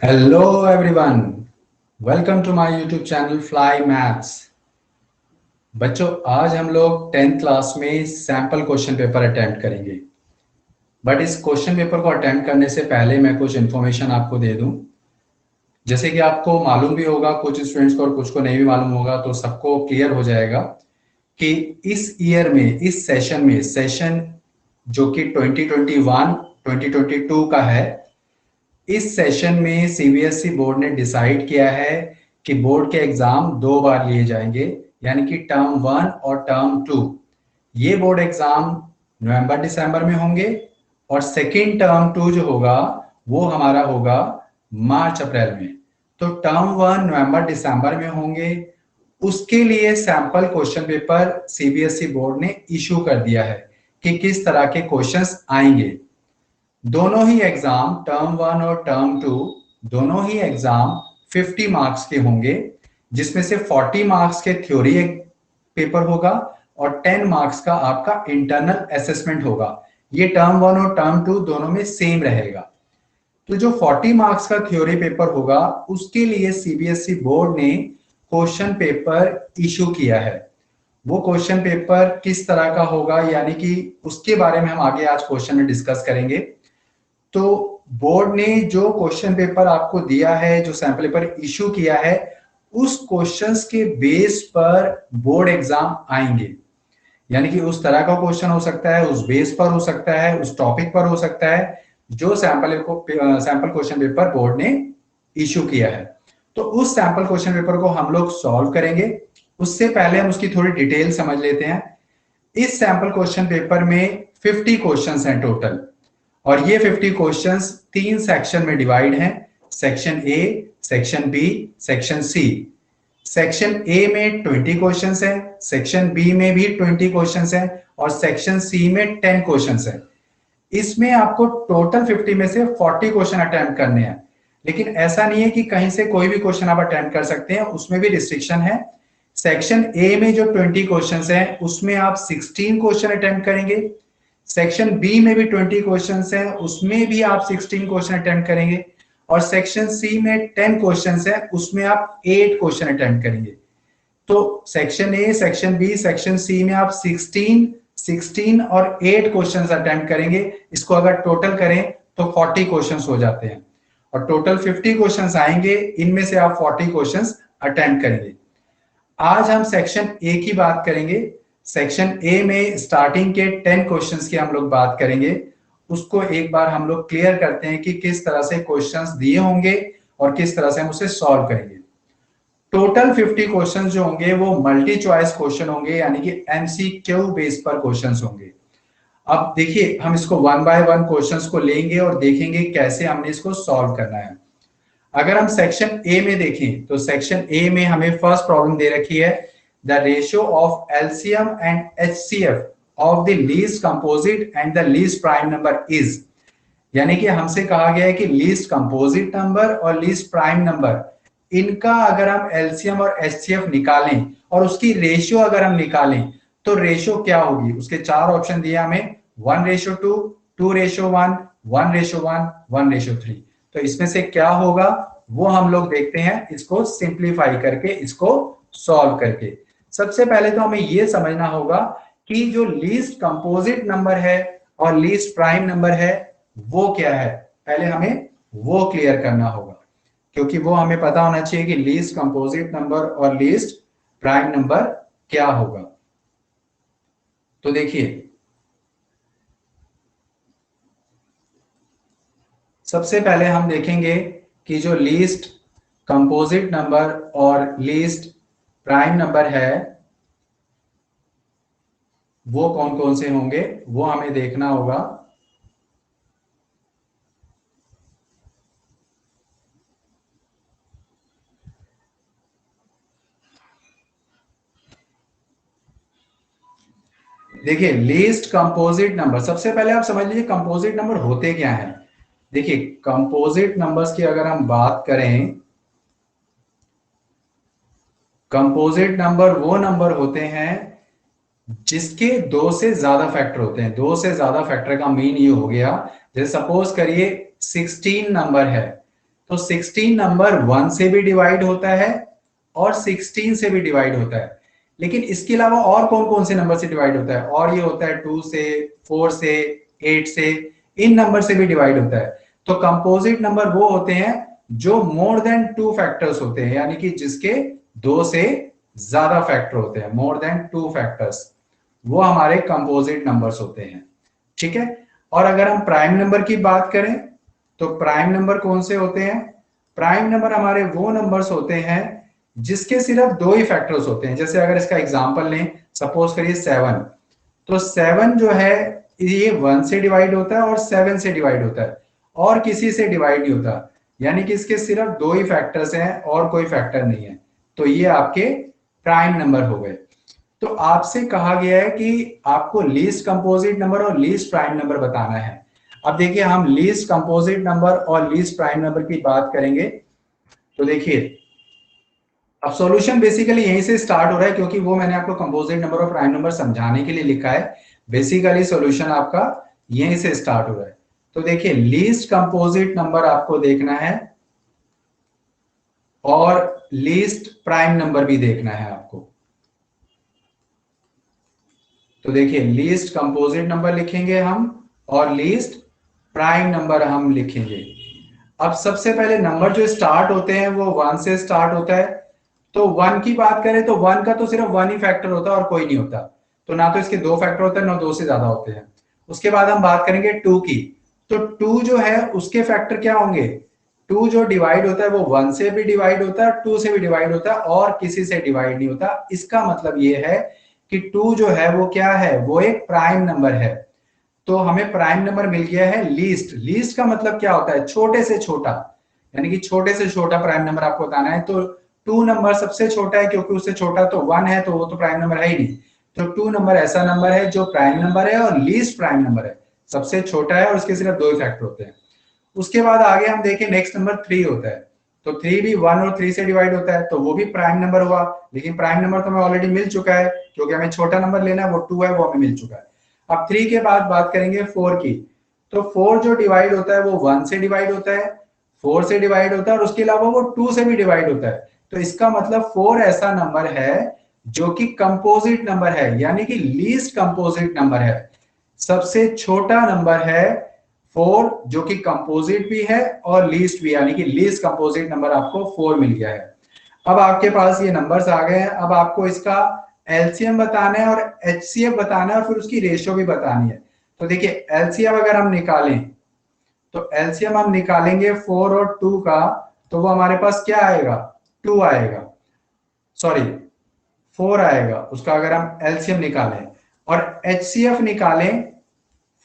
Hello everyone, welcome to my YouTube channel fly maths. बच्चों, आज हम लोग 10th क्लास में सैंपल क्वेश्चन पेपर अटेम्प्ट करेंगे। बट इस क्वेश्चन पेपर को अटेम्प्ट करने से पहले मैं कुछ इन्फॉर्मेशन आपको दे दूं। जैसे कि आपको मालूम भी होगा, कुछ स्टूडेंट्स को और कुछ को नहीं भी मालूम होगा, तो सबको क्लियर हो जाएगा कि इस ईयर में, इस सेशन में, सेशन जो कि 2021 2022 का है, इस सेशन में सीबीएसई बोर्ड ने डिसाइड किया है कि बोर्ड के एग्जाम दो बार लिए जाएंगे, यानी कि टर्म 1 और टर्म 2। ये बोर्ड एग्जाम नवंबर दिसंबर में होंगे और सेकेंड टर्म 2 जो होगा वो हमारा होगा मार्च अप्रैल में। तो टर्म 1 नवंबर दिसंबर में होंगे, उसके लिए sample question paper CBSE board ने इशू कर दिया है कि किस तरह के क्वेश्चंस आएंगे। दोनों ही एग्जाम, टर्म 1 और टर्म 2, दोनों ही एग्जाम 50 मार्क्स के होंगे, जिसमें से 40 मार्क्स के थ्योरी पेपर होगा और 10 मार्क्स का आपका इंटरनल असेसमेंट होगा। ये टर्म 1 और टर्म 2 दोनों में सेम रहेगा। तो जो 40 मार्क्स का थ्योरी पेपर होगा, उसके लिए सीबीएसई बोर्ड ने क्वेश्चन पेपर इशू किया है। वो क्वेश्चन पेपर किस तरह का होगा, यानी कि उसके बारे में हम आगे आज क्वेश्चन में डिस्कस करेंगे। तो बोर्ड ने जो क्वेश्चन पेपर आपको दिया है, जो सैंपल पेपर इशू किया है, उस क्वेश्चंस के बेस पर बोर्ड एग्जाम आएंगे। यानी कि उस तरह का क्वेश्चन हो सकता है, उस बेस पर हो सकता है, उस टॉपिक पर हो सकता है, जो सैंपल क्वेश्चन पेपर बोर्ड ने इशू किया है। तो उस सैंपल क्वेश्चन पेपर को हम लोग सॉल्व करेंगे। उससे पहले हम उसकी थोड़ी डिटेल समझ लेते हैं। इस सैंपल क्वेश्चन पेपर में 50 क्वेश्चंस हैं टोटल, और ये 50 क्वेश्चंस तीन सेक्शन में डिवाइड हैं। Section A, section B, section C. Section A में 20 क्वेश्चंस हैं, सेक्शन बी में भी 20 क्वेश्चंस हैं और सेक्शन सी में 10 क्वेश्चंस हैं। इसमें आपको टोटल 50 में से 40 क्वेश्चन अटेम्प्ट करने हैं। लेकिन ऐसा नहीं है कि कहीं से कोई भी क्वेश्चन आप अटेम्प्ट कर सकते हैं, उसमें भी रिस्ट्रिक्शन है। सेक्शन ए में जो 20 क्वेश्चंस हैं, उसमें आप 16 क्वेश्चन अटेम्प्ट करेंगे। सेक्शन बी में भी 20 क्वेश्चंस हैं, उसमें भी आप 16 क्वेश्चन अटेम्प्ट करेंगे। और सेक्शन सी में 10 क्वेश्चंस हैं, उसमें आप 8 क्वेश्चन अटेम्प्ट करेंगे। तो section A, section B, section C में आप 16 और 8 क्वेश्चंस अटेम्प्ट करेंगे। इसको अगर टोटल करें तो 40 क्वेश्चंस हो जाते हैं और टोटल 50 क्वेश्चंस आएंगे। इनमें से आप 40 क्वेश्चंस अटेम्प्ट करेंगे। आज हम सेक्शन ए की बात करेंगे। सेक्शन ए में स्टार्टिंग के 10 क्वेश्चंस की हम लोग बात करेंगे। उसको एक बार हम लोग क्लियर करते हैं कि किस तरह से क्वेश्चंस दिए होंगे और किस तरह से हम उसे सॉल्व करेंगे। टोटल 50 क्वेश्चंस जो होंगे वो मल्टी चॉइस क्वेश्चन होंगे, यानी कि एमसीक्यू बेस पर क्वेश्चंस होंगे। अब देखिए, हम इसको वन बाय वन क्वेश्चंस को लेंगे और देखेंगे कैसे हमने इसको सॉल्व करना है। अगर हम सेक्शन ए में देखें तो सेक्शन ए में हमें फर्स्ट प्रॉब्लम दे रखी है, the ratio of LCM and HCF of the least composite and the least prime number is. यानी कि हमसे कहा गया है कि लीस्ट कंपोजिट नंबर और लीस्ट प्राइम नंबर, इनका अगर हम एलसीएम और एचसीएफ निकालें और उसकी रेशियो अगर हम निकालें तो रेशियो क्या होगी। उसके चार ऑप्शन दिए हमें, 1:2, 2:1, 1:1, 1:3। तो इसमें से क्या होगा वो हम लोग देखते हैं, इसको सिंप्लीफाई करके, इसको सॉल्व करके। सबसे पहले तो हमें यह समझना होगा कि जो लीस्ट कंपोजिट नंबर है और लीस्ट प्राइम नंबर है वो क्या है। पहले हमें वो क्लियर करना होगा, क्योंकि वो हमें पता होना चाहिए कि लीस्ट कंपोजिट नंबर और लीस्ट प्राइम नंबर क्या होगा। तो देखिए, सबसे पहले हम देखेंगे कि जो लीस्ट कंपोजिट नंबर और लीस्ट प्राइम नंबर है वो कौन कौन से होंगे, वो हमें देखना होगा। देखिए, लीस्ट कंपोजिट नंबर, सबसे पहले आप समझ लीजिए कंपोजिट नंबर होते क्या हैं। देखिए, कंपोजिट नंबर्स की अगर हम बात करें, कंपोजिट नंबर वो नंबर होते हैं जिसके दो से ज्यादा फैक्टर होते हैं। दो से ज्यादा फैक्टर का मीन ये हो गया, जैसे सपोज करिए 16 नंबर है, तो 16 नंबर 1 से भी डिवाइड होता है और 16 से भी डिवाइड होता है। लेकिन इसके अलावा और कौन कौन से नंबर से डिवाइड होता है? और ये होता है 2 से, 4 से, 8 से, इन नंबर से भी डिवाइड होता है। तो कंपोजिट नंबर वो होते हैं जो मोर देन 2 फैक्टर्स होते हैं, यानी कि जिसके 2 से ज्यादा फैक्टर होते हैं, मोर देन 2 फैक्टर्स, वो हमारे कंपोजिट नंबर्स होते हैं। ठीक है। और अगर हम प्राइम नंबर की बात करें तो प्राइम नंबर कौन से होते हैं? प्राइम नंबर हमारे वो नंबर्स होते हैं जिसके सिर्फ 2 ही फैक्टर्स होते हैं। जैसे अगर इसका एग्जांपल लें, सपोज करिए 7, तो 7 जो है ये 1 से डिवाइड होता है और 7 से डिवाइड होता है, और किसी से डिवाइड नहीं होता, यानी कि इसके सिर्फ 2 ही फैक्टर्स हैं और कोई फैक्टर नहीं है। तो ये आपके प्राइम नंबर हो गए। तो आपसे कहा गया है कि आपको लीस्ट कंपोजिट नंबर और लीस्ट प्राइम नंबर बताना है। अब देखिए, हम लीस्ट कंपोजिट नंबर और लीस्ट प्राइम नंबर की बात करेंगे। तो देखिए, अब सॉल्यूशन बेसिकली यहीं से स्टार्ट हो रहा है, क्योंकि वो मैंने आपको कंपोजिट नंबर और प्राइम नंबर समझाने के लिए लिखा है। बेसिकली सॉल्यूशन आपका यहीं से स्टार्ट हो रहा है। तो देखिए, लीस्ट कंपोजिट नंबर आपको देखना है और लीस्ट प्राइम नंबर भी देखना है आपको। तो देखिए, लीस्ट कंपोजिट नंबर लिखेंगे हम और लीस्ट प्राइम नंबर हम लिखेंगे। अब सबसे पहले नंबर जो स्टार्ट होते हैं वो 1 से स्टार्ट होता है। तो 1 की बात करें तो 1 का तो सिर्फ 1 ही फैक्टर होता है और कोई नहीं होता। तो ना तो इसके 2 फैक्टर होते हैं, ना 2 से ज्यादा होते हैं। उसके बाद हम बात करेंगे 2 की। तो 2 जो है उसके फैक्टर क्या होंगे? 2 जो डिवाइड होता है वो 1 से भी डिवाइड होता है, 2 से भी डिवाइड होता है, और किसी से डिवाइड नहीं होता। इसका मतलब ये है कि 2 जो है वो क्या है? वो एक प्राइम नंबर है। तो हमें प्राइम नंबर मिल गया है लीस्ट। लीस्ट का मतलब क्या होता है? छोटे से छोटा, यानी कि छोटे से छोटा प्राइम नंबर आपको बताना है। तो 2 नंबर सबसे छोटा है, क्योंकि उससे छोटा तो 1 है, तो वो तो प्राइम नंबर है ही नहीं। तो 2 नंबर ऐसा नंबर है जो प्राइम नंबर है और लीस्ट प्राइम नंबर है, सबसे छोटा है और उसके सिर्फ 2 फैक्टर होते हैं। उसके बाद आगे हम देखें, नेक्स्ट नंबर 3 होता है। तो 3 भी 1 और 3 से डिवाइड होता है, तो वो भी प्राइम नंबर हुआ। लेकिन प्राइम नंबर तो हमें ऑलरेडी मिल चुका है, क्योंकि हमें छोटा नंबर लेना है, वो 2 है, वो हमें मिल चुका है। अब 3 के बाद बात करेंगे 4 की। तो 4 जो डिवाइड होता है वो 1 से डिवाइड होता है, 4 से डिवाइड होता है, और उसके अलावा वो 2 से भी डिवाइड होता है। तो इसका मतलब 4 ऐसा नंबर है जो कि कंपोजिट नंबर है, यानी कि लीस्ट कंपोजिट नंबर है। सबसे छोटा नंबर है 4, जो कि कंपोजिट भी है और लीस्ट भी, यानी कि लीस्ट कंपोजिट नंबर आपको 4 मिल गया है। अब आपके पास ये नंबर्स आ गए हैं। अब आपको इसका एलसीएम बताना है और एचसीएफ बताना है, और फिर उसकी रेशियो भी बतानी है। तो देखिए, एलसीएम अगर हम निकालें तो एलसीएम हम निकालेंगे 4 और 2 का, तो वो हमारे पास क्या आएगा? 2 आएगा, सॉरी 4 आएगा उसका, अगर हम एलसीएम निकालें। और एचसीएफ निकालें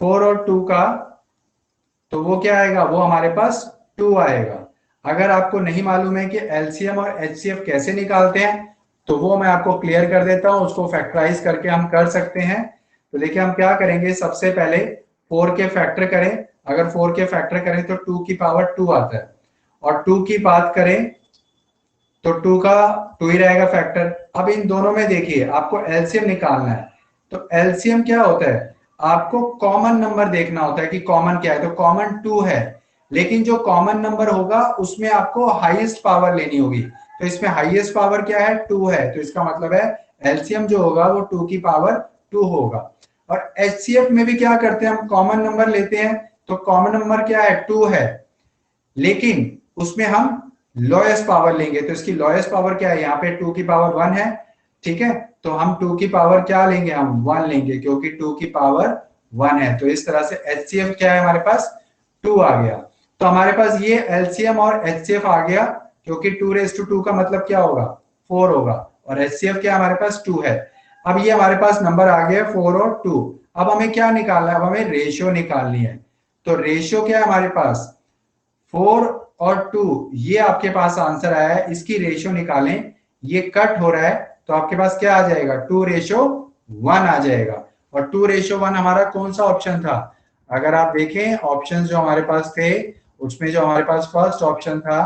4 और 2 का, तो वो क्या आएगा? वो हमारे पास 2 आएगा। अगर आपको नहीं मालूम है कि एलसीएम और एचसीएफ कैसे निकालते हैं, तो वो मैं आपको क्लियर कर देता हूं। उसको फैक्टराइज करके हम कर सकते हैं। तो देखिए, हम क्या करेंगे, सबसे पहले 4 के फैक्टर करें। अगर 4 के फैक्टर करें तो 2 की पावर 2 आता है, और 2 की बात करें तो 2 का 2 ही रहेगा फैक्टर। अब इन दोनों में देखिए, आपको एलसीएम निकालना है। तो एलसीएम क्या होता है? आपको कॉमन नंबर देखना होता है कि कॉमन क्या है। तो कॉमन 2 है, लेकिन जो कॉमन नंबर होगा उसमें आपको हाईएस्ट पावर लेनी होगी। तो इसमें हाईएस्ट पावर क्या है? 2 है। तो इसका मतलब है एलसीएम जो होगा वो 2 की पावर 2 होगा। और एचसीएफ में भी क्या करते हैं, हम कॉमन नंबर लेते हैं। तो कॉमन नंबर क्या है? 2 है, लेकिन उसमें हम लोएस्ट पावर लेंगे। तो इसकी लोएस्ट पावर क्या है? यहाँ पे 2 की पावर 1 है, ठीक है। तो हम 2 की पावर क्या लेंगे? हम 1 लेंगे, क्योंकि 2 की पावर 1 है। तो इस तरह से एचसीएफ क्या है हमारे पास? 2 आ गया। तो हमारे पास ये एलसीएम और एचसीएफ आ गया, क्योंकि 2 का मतलब क्या होगा? 4 होगा, और एचसीएफ क्या हमारे पास? 2 है। अब ये हमारे पास नंबर आ गया 4 और 2। अब हमें क्या निकालना है? अब हमें रेशियो निकालनी है। तो रेशियो क्या है हमारे पास? 4 और 2, ये आपके पास आंसर आया है। इसकी रेशियो निकालें, ये कट हो रहा है, तो आपके पास क्या आ जाएगा? 2:1 आ जाएगा। और 2:1 हमारा कौन सा ऑप्शन था? अगर आप देखें ऑप्शन जो हमारे पास थे, उसमें जो हमारे पास फर्स्ट ऑप्शन था,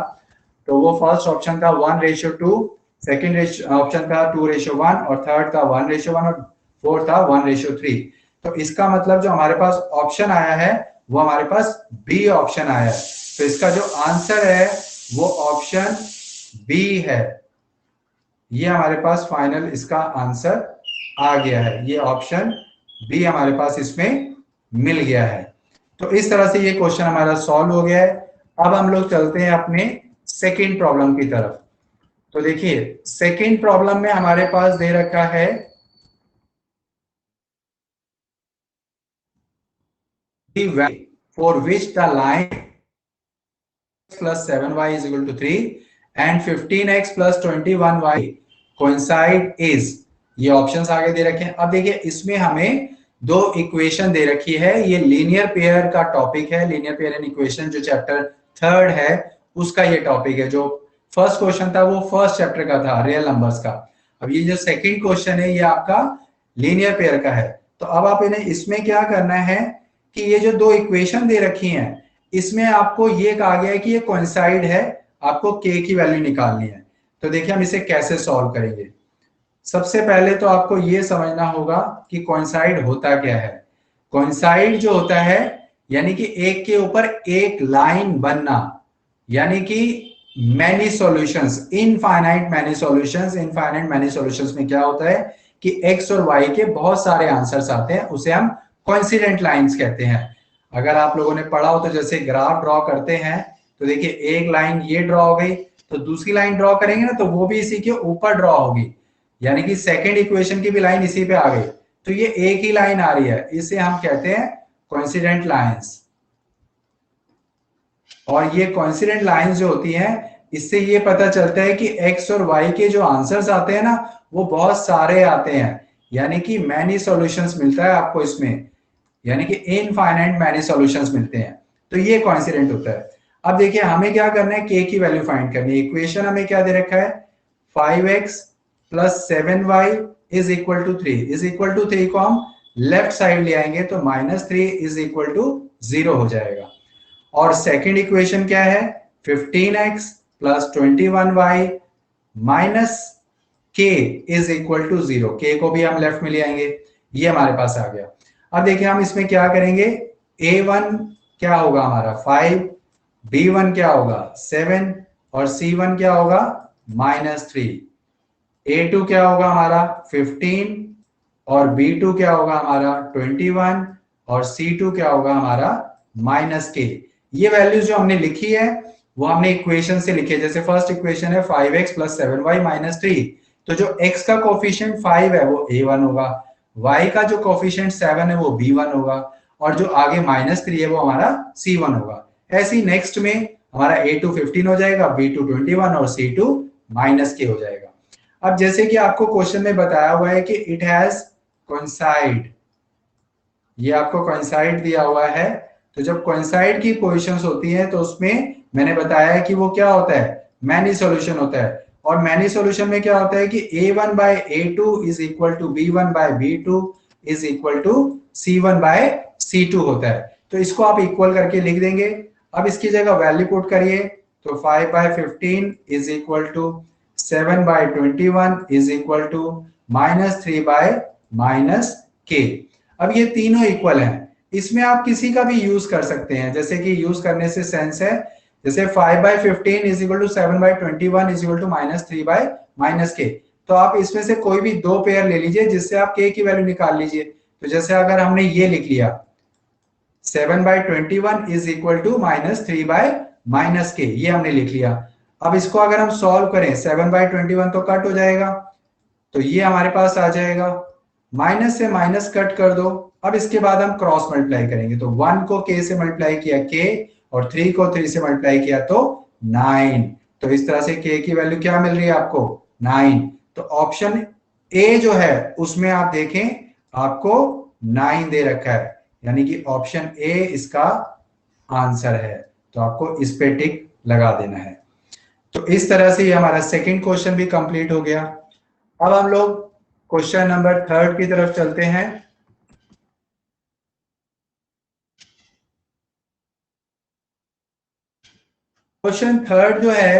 तो वो फर्स्ट ऑप्शन था 1:2, सेकेंड ऑप्शन था 2:1, और थर्ड था 1:1, और फोर्थ था 1:3। तो इसका मतलब जो हमारे पास ऑप्शन आया है वो हमारे पास बी ऑप्शन आया है। तो इसका जो आंसर है वो ऑप्शन बी है। ये हमारे पास फाइनल इसका आंसर आ गया है, ये ऑप्शन बी हमारे पास इसमें मिल गया है। तो इस तरह से ये क्वेश्चन हमारा सॉल्व हो गया है। अब हम लोग चलते हैं अपने सेकेंड प्रॉब्लम की तरफ। तो देखिए सेकेंड प्रॉब्लम में हमारे पास दे रखा है for which the line plus 7y is equal to 3 and 15x plus 21y coincide is, ये ऑप्शंस आगे दे रखे हैं। अब देखिए इसमें हमें दो इक्वेशन दे रखी है, ये लीनियर पेयर का टॉपिक है, लीनियर पेयर एंड इक्वेशन जो चैप्टर थर्ड है उसका ये टॉपिक है। जो फर्स्ट क्वेश्चन था वो फर्स्ट चैप्टर का था, रियल नंबर्स का। अब ये जो सेकंड क्वेश्चन है ये आपका लीनियर पेयर का है। तो अब आप इन्हें इसमें क्या करना है कि ये जो दो इक्वेशन दे रखी हैं इसमें आपको ये कहा गया है कि ये कोइंसाइड है, आपको k की वैल्यू निकालनी है। तो देखिए हम इसे कैसे सॉल्व करेंगे। सबसे पहले तो आपको ये समझना होगा कि कोइंसाइड होता क्या है। कोइंसाइड जो होता है यानी कि एक के ऊपर एक लाइन बनना, यानी कि many solutions, infinite many solutions. Infinite many solutions में क्या होता है कि x और y के बहुत सारे आंसर्स आते हैं, उसे हम कोइंसिडेंट लाइंस कहते हैं। अगर आप लोगों ने पढ़ा हो तो जैसे ग्राफ ड्रॉ करते हैं तो देखिए एक लाइन ये ड्रॉ हो गई तो दूसरी लाइन ड्रॉ करेंगे ना तो वो भी इसी के ऊपर ड्रॉ होगी, यानी कि सेकंड इक्वेशन की भी लाइन इसी पे आ गई। तो ये एक ही लाइन आ रही है, इसे हम कहते हैं कोइंसिडेंट लाइंस। और ये कोइंसिडेंट लाइंस जो होती हैं इससे ये पता चलता है कि x और y के जो आंसर्स आते हैं ना वो बहुत सारे आते हैं, यानी कि मैनी सॉल्यूशंस मिलता है आपको इसमें, यानी कि इनफाइनाइट मैनी सॉल्यूशंस मिलते हैं। तो ये कोइंसिडेंट होता है। अब देखिए हमें क्या करना है, k की वैल्यू फाइंड करनी है। इक्वेशन हमें क्या दे रखा है 5x plus 7y is equal to 3। Is equal to 3 को हम लेफ्ट साइड ले आएंगे तो -3 इज इक्वल टू 0 हो जाएगा। और सेकंड इक्वेशन क्या है 15x plus 21y minus k is equal to 0। k को भी हम लेफ्ट में ले आएंगे, ये हमारे पास आ गया। अब देखिए हम इसमें क्या करेंगे, a1 क्या होगा हमारा 5, b1 क्या होगा 7 और c1 क्या होगा -3, a2 क्या होगा हमारा 15 और b2 क्या होगा हमारा 21 और c2 क्या होगा हमारा -k। ये वैल्यूज जो हमने लिखी है वो हमने इक्वेशन से लिखी है। जैसे फर्स्ट इक्वेशन है 5x प्लस 7y माइनस 3, तो जो x का कोफिशिएंट 5 है वो a1 होगा, y का जो कोफिशिएंट 7 है वो b1 होगा और जो आगे -3 है वो हमारा c1 होगा। ऐसे ही नेक्स्ट में हमारा a2 15 हो जाएगा, b2 21 और c2 -k हो जाएगा। अब जैसे कि आपको क्वेश्चन में बताया हुआ है कि इट हैज कोइंसाइड, ये आपको कोइंसाइड दिया हुआ है। तो जब कोइंसाइड की पोजीशंस होती हैं तो उसमें मैंने बताया है कि वो क्या होता है मैनी सॉल्यूशन होता है। और मैनी सॉल्यूशन में क्या होता है कि a1 by a2 is equal to b1 by b2 is equal to c1 by c2 होता है। तो इसको आप इक्वल करके लिख देंगे। अब इसकी जगह वैल्यू पुट करिए तो 5 by 15 is equal to 7 by 21 is equal to -3 by -k। अब ये तीनों इक्वल हैं, इसमें आप किसी का भी यूज कर सकते हैं। जैसे कि यूज करने से सेंस है, जैसे 5 by 15 is equal to 7 by 21 is equal to -3 by -k। तो आप इसमें से कोई भी दो पेयर ले लीजिए जिससे आप k की वैल्यू निकाल लीजिए। तो जैसे अगर हमने ये लिख लिया 7 by 21 is equal to -3 by -k, ये हमने लिख लिया। अब इसको अगर हम सॉल्व करें 7 बाय 21 तो कट हो जाएगा, तो ये हमारे पास आ जाएगा, माइनस से माइनस कट कर दो। अब इसके बाद हम क्रॉस मल्टीप्लाई करेंगे तो 1 को k से मल्टीप्लाई किया k और 3 को 3 से मल्टीप्लाई किया तो 9। तो इस तरह से k की वैल्यू क्या मिल रही है आपको 9। तो ऑप्शन ए जो है उसमें आप देखें आपको 9 दे रखा है, यानी कि ऑप्शन ए इसका आंसर है। तो आपको इस पे टिक लगा देना है। तो इस तरह से ये हमारा सेकंड क्वेश्चन भी कंप्लीट हो गया। अब हम लोग क्वेश्चन नंबर थर्ड की तरफ चलते हैं। क्वेश्चन थर्ड जो है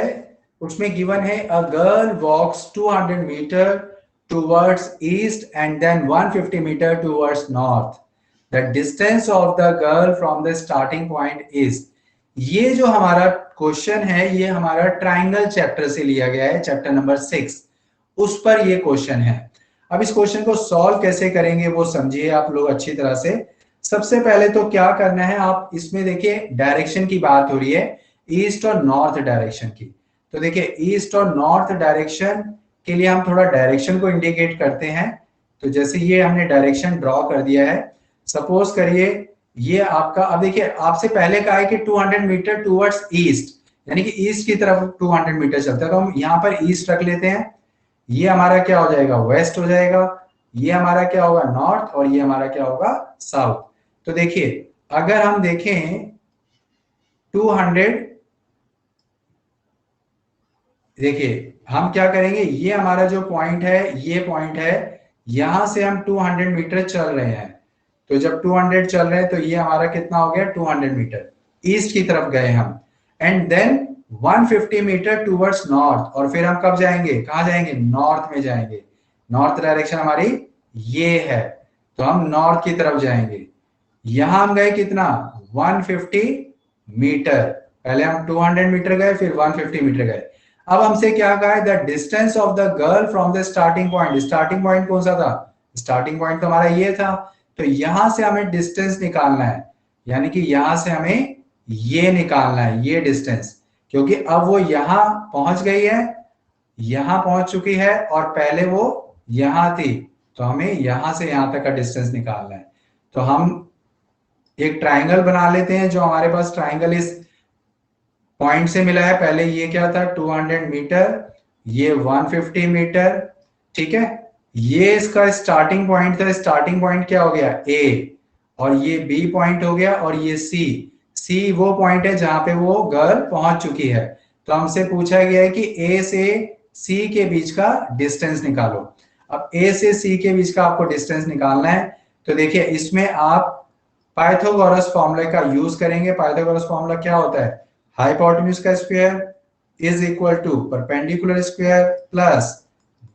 उसमें गिवन है a girl walks 200 metre towards east and then 150 metre towards north. The distance of the girl from the starting point is, ये जो हमारा क्वेश्चन है ये हमारा ट्राइंगल चैप्टर से लिया गया है, चैप्टर नंबर 6, उस पर ये क्वेश्चन है। अब इस क्वेश्चन को सॉल्व कैसे करेंगे वो समझिए आप लोग अच्छी तरह से। सबसे पहले तो क्या करना है, आप इसमें देखिए डायरेक्शन की बात हो रही है, ईस्ट और नॉर्थ डायरेक्शन की। तो देखिए ईस्ट और नॉर्थ डायरेक्शन के लिए हम थोड़ा डायरेक्शन को इंडिकेट करते हैं। तो जैसे ये हमने डायरेक्शन ड्रॉ कर दिया है, सपोज करिए ये आपका, अब देखिए आपसे पहले कहा है कि 200 मीटर टूवर्ड्स ईस्ट, यानी कि ईस्ट की तरफ 200 मीटर चलता है, तो हम यहाँ पर ईस्ट रख लेते हैं। ये हमारा क्या हो जाएगा, वेस्ट हो जाएगा। ये हमारा क्या होगा, नॉर्थ, और ये हमारा क्या होगा, साउथ। तो देखिए अगर हम देखें 200, देखिए हम क्या करेंगे, ये हमारा जो पॉइंट है, ये पॉइंट है, यहां से हम 200 मीटर चल रहे हैं। तो जब 200 चल रहे हैं तो ये हमारा कितना हो गया, 200 मीटर ईस्ट की तरफ गए हम। And then 150 metre towards north, और फिर हम कब जाएंगे, कहाँ जाएंगे, नॉर्थ में जाएंगे। नॉर्थ डायरेक्शन हमारी ये है, तो हम नॉर्थ की तरफ जाएंगे। यहां हम गए कितना, 150 मीटर। पहले हम 200 मीटर गए, फिर 150 मीटर गए। अब हमसे क्या कहा है, the distance of the girl from the starting point. Starting point कौन सा था, स्टार्टिंग पॉइंट तो हमारा ये था। तो यहां से हमें डिस्टेंस निकालना है, यानी कि यहां से हमें ये निकालना है, ये डिस्टेंस, क्योंकि अब वो यहां पहुंच गई है, यहां पहुंच चुकी है, और पहले वो यहां थी। तो हमें यहां से यहां तक का डिस्टेंस निकालना है। तो हम एक ट्राइंगल बना लेते हैं, जो हमारे पास ट्राइंगल इस पॉइंट से मिला है। पहले ये क्या था, 200 मीटर, ये 150 मीटर, ठीक है। ये इसका स्टार्टिंग पॉइंट था, स्टार्टिंग पॉइंट क्या हो गया, ए, और ये बी पॉइंट हो गया, और ये सी। सी वो पॉइंट है जहां पे वो गर्ल पहुंच चुकी है। तो हमसे पूछा गया है कि ए से सी के बीच का डिस्टेंस निकालो। अब ए से सी के बीच का आपको डिस्टेंस निकालना है। तो देखिए इसमें आप पाइथागोरस फॉर्मूला का यूज करेंगे। पाइथागोरस फॉर्मूला क्या होता है, हाइपोटेन्यूज का square is equal to perpendicular square plus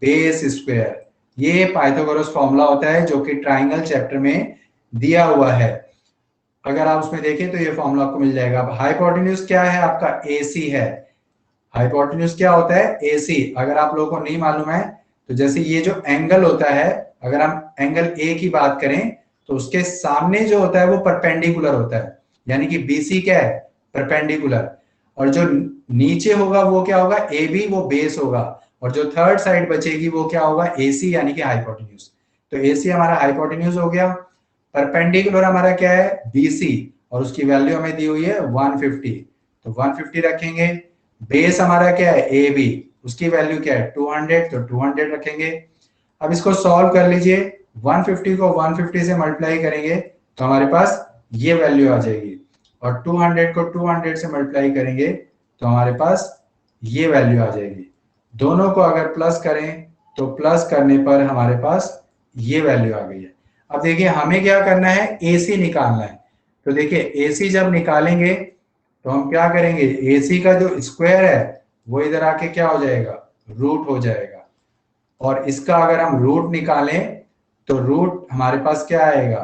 base square. ये पाइथागोरस फॉर्मूला होता है जो कि ट्राइंगल चैप्टर में दिया हुआ है। अगर आप उसमें देखें तो ये फॉर्मूला आपको मिल जाएगा। अब हाइपोटेन्यूज क्या है, आपका AC है। हाइपोटेन्यूज क्या होता है, AC। अगर आप लोगों को नहीं मालूम है तो जैसे ये जो एंगल होता है, अगर हम एंगल A की बात करें तो उसके सामने जो होता है वो परपेंडिकुलर होता है, यानी कि BC क्या है, परपेंडिकुलर। और जो नीचे होगा वो क्या होगा, AB, वो बेस होगा। और जो थर्ड साइड बचेगी वो क्या होगा, AC, यानी कि हाइपोटेन्यूज। तो AC हमारा हाइपोटेन्यूज हो गया। परपेंडिकुलर हमारा क्या है, BC, और उसकी वैल्यू हमें दी हुई है 150। तो 150 रखेंगे। बेस हमारा क्या है, AB, उसकी वैल्यू क्या है, 200, तो 200 रखेंगे। अब इसको सॉल्व कर लीजिए। 150 को 150 से मल्टीप्लाई करेंगे तो हमारे पास ये वैल्यू आ जाएगी, और 200 को 200 से मल्टीप्लाई करेंगे तो हमारे पास ये वैल्यू आ जाएगी। दोनों को अगर प्लस करें तो प्लस करने पर हमारे पास ये वैल्यू आ गई है। अब देखिए हमें क्या करना है, AC निकालना है। तो देखिए AC जब निकालेंगे तो हम क्या करेंगे, AC का जो स्क्वायर है वो इधर आके क्या हो जाएगा, रूट हो जाएगा। और इसका अगर हम रूट निकालें तो रूट हमारे पास क्या आएगा,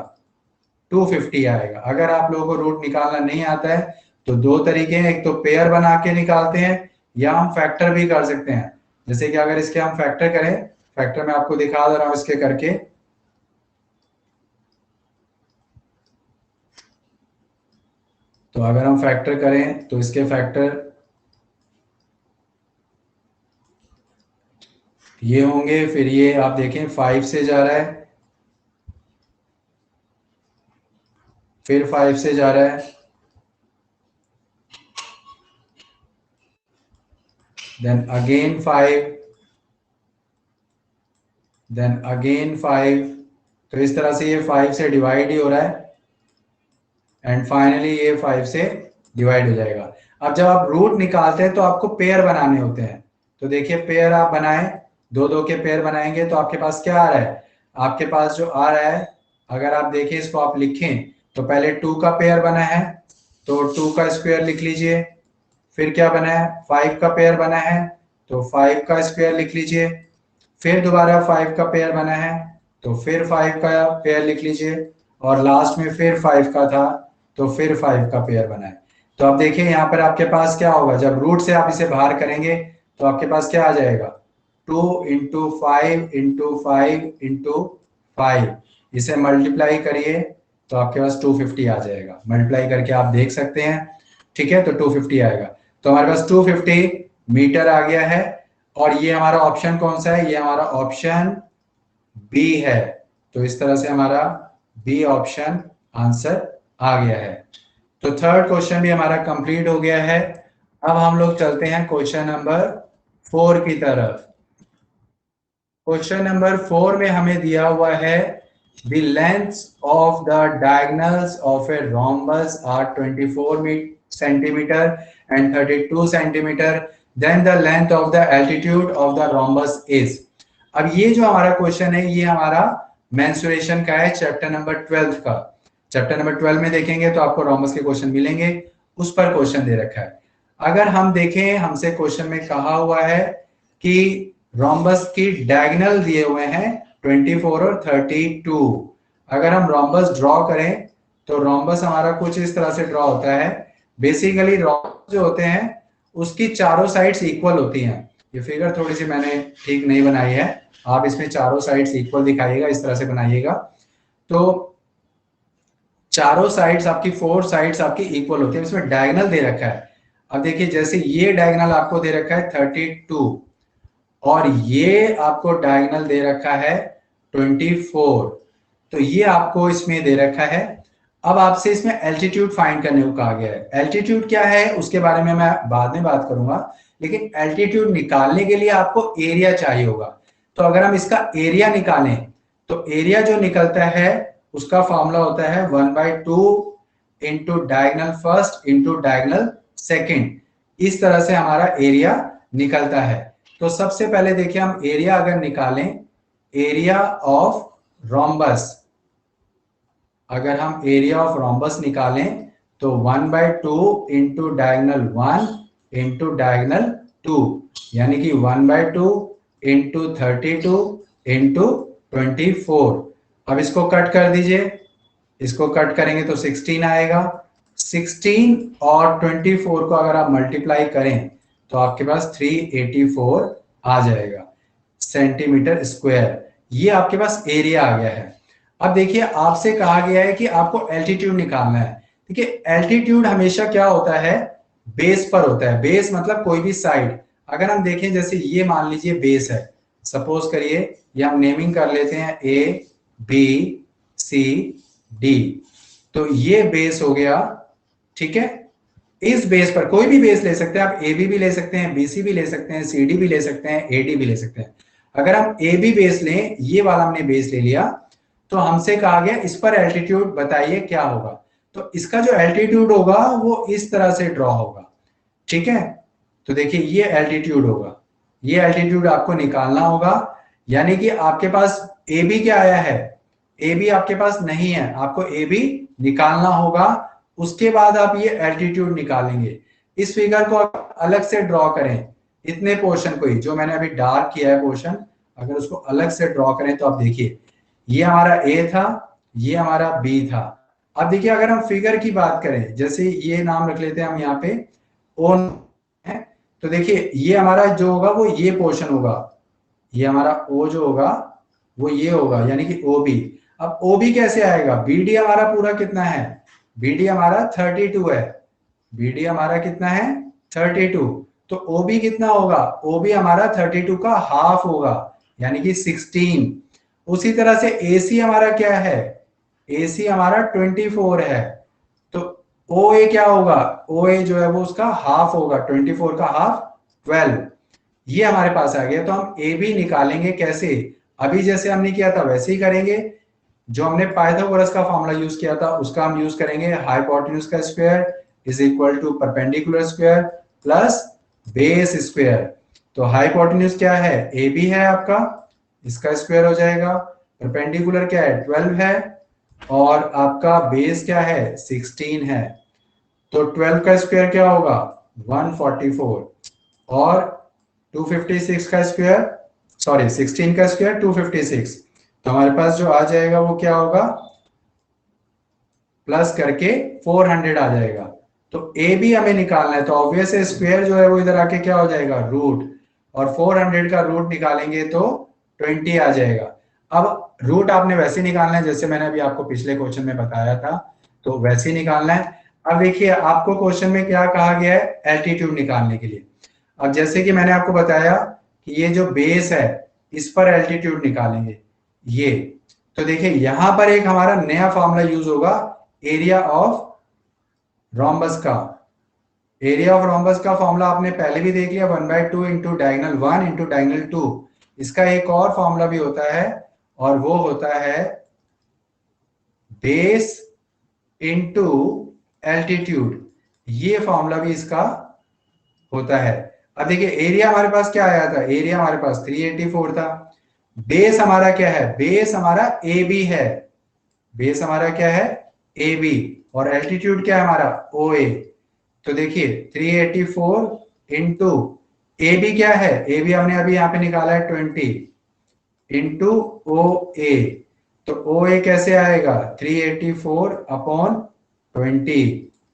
250 आएगा। अगर आप लोगों को रूट निकालना नहीं आता है तो दो तरीके हैं, एक तो पेयर बना के निकालते हैं, या हम फैक्टर भी कर सकते हैं। जैसे कि अगर इसके हम फैक्टर करें, फैक्टर में आपको दिखा दे रहा हूं इसके करके। तो अगर हम फैक्टर करें तो इसके फैक्टर ये होंगे, फिर ये आप देखें 5 से जा रहा है, फिर 5 से जा रहा है, देन अगेन 5, देन अगेन 5। तो इस तरह से ये 5 से डिवाइड ही हो रहा है, एंड फाइनली ये 5 से डिवाइड हो जाएगा। अब जब आप रूट निकालते हैं तो आपको पेयर बनाने होते हैं। तो देखिए पेयर आप बनाएं, दो दो के पेयर बनाएंगे तो आपके पास क्या आ रहा है, आपके पास जो आ रहा है, अगर आप देखें इसको आप लिखें तो पहले 2 का पेयर बना है, तो 2 का स्क्वायर लिख लीजिए। फिर क्या बना है, 5 का पेयर बना है, तो 5 का स्क्वायर लिख लीजिए। फिर दोबारा 5 का पेयर बना है, तो फिर 5 का पेयर लिख लीजिए। और लास्ट में फिर 5 का था, तो फिर 5 का पेयर बना है। तो अब देखिए यहाँ पर आपके पास क्या होगा, जब रूट से आप इसे बाहर करेंगे तो आपके पास क्या आ जाएगा, 2 × 5 × 5 × 5। इसे मल्टीप्लाई करिए तो आपके पास 250 आ जाएगा। मल्टीप्लाई करके आप देख सकते हैं, ठीक है, तो 250 आएगा। तो हमारे पास 250 मीटर आ गया है। और ये हमारा ऑप्शन कौन सा है, ये हमारा ऑप्शन बी है। तो इस तरह से हमारा बी ऑप्शन आंसर आ गया है। तो थर्ड क्वेश्चन भी हमारा कंप्लीट हो गया है। अब हम लोग चलते हैं क्वेश्चन नंबर 4 की तरफ। क्वेश्चन नंबर 4 में हमें दिया हुआ है the length of the diagonals of a rhombus are 24 centimetre and 32 centimetre, then the length of the altitude of the rhombus is. अब ये जो हमारा क्वेश्चन है ये हमारा मेंसुरेशन का है, चैप्टर नंबर 12 का। चैप्टर नंबर 12 में देखेंगे तो आपको रोम्बस के क्वेश्चन मिलेंगे, उस पर क्वेश्चन दे रखा है। अगर हम देखें, हमसे क्वेश्चन में कहा हुआ है कि रोम्बस की डायगोनल दिए हुए हैं 24 और 32। अगर हम रोम्बस ड्रॉ करें तो रोम्बस हमारा कुछ इस तरह से ड्रॉ होता है। बेसिकली रोम्बस जो होते हैं उसकी चारों साइड्स इक्वल होती हैं। ये फिगर थोड़ी सी मैंने ठीक नहीं बनाई है, आप इसमें चारों साइड्स इक्वल दिखाइएगा, इस तरह से बनाइएगा। तो चारों साइड्स आपकी, 4 साइड्स आपकी इक्वल होती है, इसमें डायगोनल दे रखा है। अब देखिए जैसे ये डायगोनल आपको दे रखा है 32 और ये आपको डायगोनल दे रखा है 24, तो ये आपको इसमें दे रखा है। अब आपसे इसमें एल्टीट्यूड फाइंड करने को कहा गया है। एल्टीट्यूड क्या है उसके बारे में मैं बाद में बात करूंगा, लेकिन एल्टीट्यूड निकालने के लिए आपको एरिया चाहिए होगा। तो अगर हम इसका एरिया निकालें तो एरिया जो निकलता है उसका फॉर्मूला होता है 1/2 into diagonal first into diagonal second. इस तरह से हमारा एरिया निकलता है। तो सबसे पहले देखिए हम एरिया अगर निकालें, एरिया ऑफ रोम्बस, अगर हम एरिया ऑफ रोम्बस निकालें तो 1/2 इंटू डायगोनल 1 इंटू डायगोनल 2, यानी कि 1/2 इंटू 32 इंटू 24। अब इसको कट कर दीजिए, इसको कट करेंगे तो 16 आएगा। 16 और 24 को अगर आप मल्टीप्लाई करें तो आपके पास 384 आ जाएगा सेंटीमीटर स्क्वायर। ये आपके पास एरिया आ गया है। अब देखिए आपसे कहा गया है कि आपको एल्टीट्यूड निकालना है। देखिए एल्टीट्यूड हमेशा क्या होता है, बेस पर होता है। बेस मतलब कोई भी साइड। अगर हम देखें जैसे ये मान लीजिए बेस है, सपोज करिए ये हम नेमिंग कर लेते हैं ए बी सी डी, तो ये बेस हो गया, ठीक है। इस बेस पर कोई भी बेस ले सकते हैं आप, ए बी ले सकते हैं, बीसी भी ले सकते हैं, सी डी भी ले सकते हैं, ए डी भी ले सकते हैं। अगर हम ए बी बेस लें, ये वाला हमने बेस ले लिया, तो हमसे कहा गया इस पर एल्टीट्यूड बताइए क्या होगा। तो इसका जो एल्टीट्यूड होगा वो इस तरह से ड्रॉ होगा, ठीक है। तो देखिए ये एल्टीट्यूड होगा, ये एल्टीट्यूड आपको निकालना होगा। यानी कि आपके पास ए बी क्या आया है, ए बी आपके पास नहीं है, आपको ए बी निकालना होगा। उसके बाद आप ये एल्टीट्यूड निकालेंगे। इस फिगर को अलग से ड्रॉ करें, इतने पोर्शन को ही जो मैंने अभी डार्क किया है पोर्शन, अगर उसको अलग से ड्रॉ करें तो आप देखिए ये हमारा ए था, ये हमारा बी था। अब देखिए अगर हम फिगर की बात करें, जैसे ये नाम रख लेते हैं हम यहाँ पे ओ है, तो देखिए ये हमारा जो होगा वो ये पोर्शन होगा, ये हमारा ओ जो होगा वो ये होगा, यानी कि ओ बी। अब ओ बी कैसे आएगा, बी डी हमारा पूरा कितना है, बी डी हमारा 32 है, बी डी हमारा कितना है 32, तो ओ बी कितना होगा, ओ बी हमारा 32 का हाफ होगा, यानी कि 16। उसी तरह से ए सी हमारा क्या है, ए सी हमारा 24 है, तो ओ ए क्या होगा, ओ ए जो है वो उसका हाफ होगा, 24 का हाफ 12। ये हमारे पास आ गया। तो हम ए बी निकालेंगे कैसे, अभी जैसे हमने किया था वैसे ही करेंगे। जो हमने पाइथागोरस का फॉर्मूला यूज किया था उसका हम यूज करेंगे, हाइपोटेन्यूज का square is equal to perpendicular square plus base square. तो हाइपोटेन्यूज क्या है, ए बी है आपका, इसका स्क्वायर हो जाएगा, परपेंडिकुलर क्या है 12 है, और आपका बेस क्या है 16 है। तो 12 का स्क्वायर क्या होगा 144, और 256 का स्क्वायर, सॉरी 16 का स्क्वायर 256, तो हमारे पास जो आ जाएगा वो क्या होगा, प्लस करके 400 आ जाएगा। तो ए बी हमें निकालना है, तो ऑब्वियस है स्क्वायर जो है वो इधर आके क्या हो जाएगा, रूट, और 400 का रूट निकालेंगे तो 20 आ जाएगा। अब रूट आपने वैसे निकालना है जैसे मैंने अभी आपको पिछले क्वेश्चन में बताया था, तो वैसे ही निकालना है। अब देखिए आपको क्वेश्चन में क्या कहा गया है, एल्टीट्यूड निकालने के लिए। अब जैसे कि मैंने आपको बताया कि ये जो बेस है इस पर एल्टीट्यूड निकालेंगे ये, तो देखिए यहां पर एक हमारा नया फॉर्मूला यूज होगा, एरिया ऑफ रोम्बस का। एरिया ऑफ रोम्बस का फॉर्मूला आपने पहले भी देख लिया, 1/2 इंटू डायगनल 1 इंटू डायगनल 2। इसका एक और फॉर्मूला भी होता है और वो होता है बेस इंटू एल्टीट्यूड, ये फॉर्मूला भी इसका होता है। अब देखिए एरिया हमारे पास क्या आया था, एरिया हमारे पास 384 था। बेस हमारा क्या है, बेस हमारा ए बी है, बेस हमारा क्या है, ए बी, और एल्टीट्यूड क्या है हमारा, ओ ए। तो देखिए 384 इंटू ए बी क्या है, ए बी हमने अभी यहाँ पे निकाला है 20 इंटू ओ ए। तो ओ ए कैसे आएगा, 384 upon 20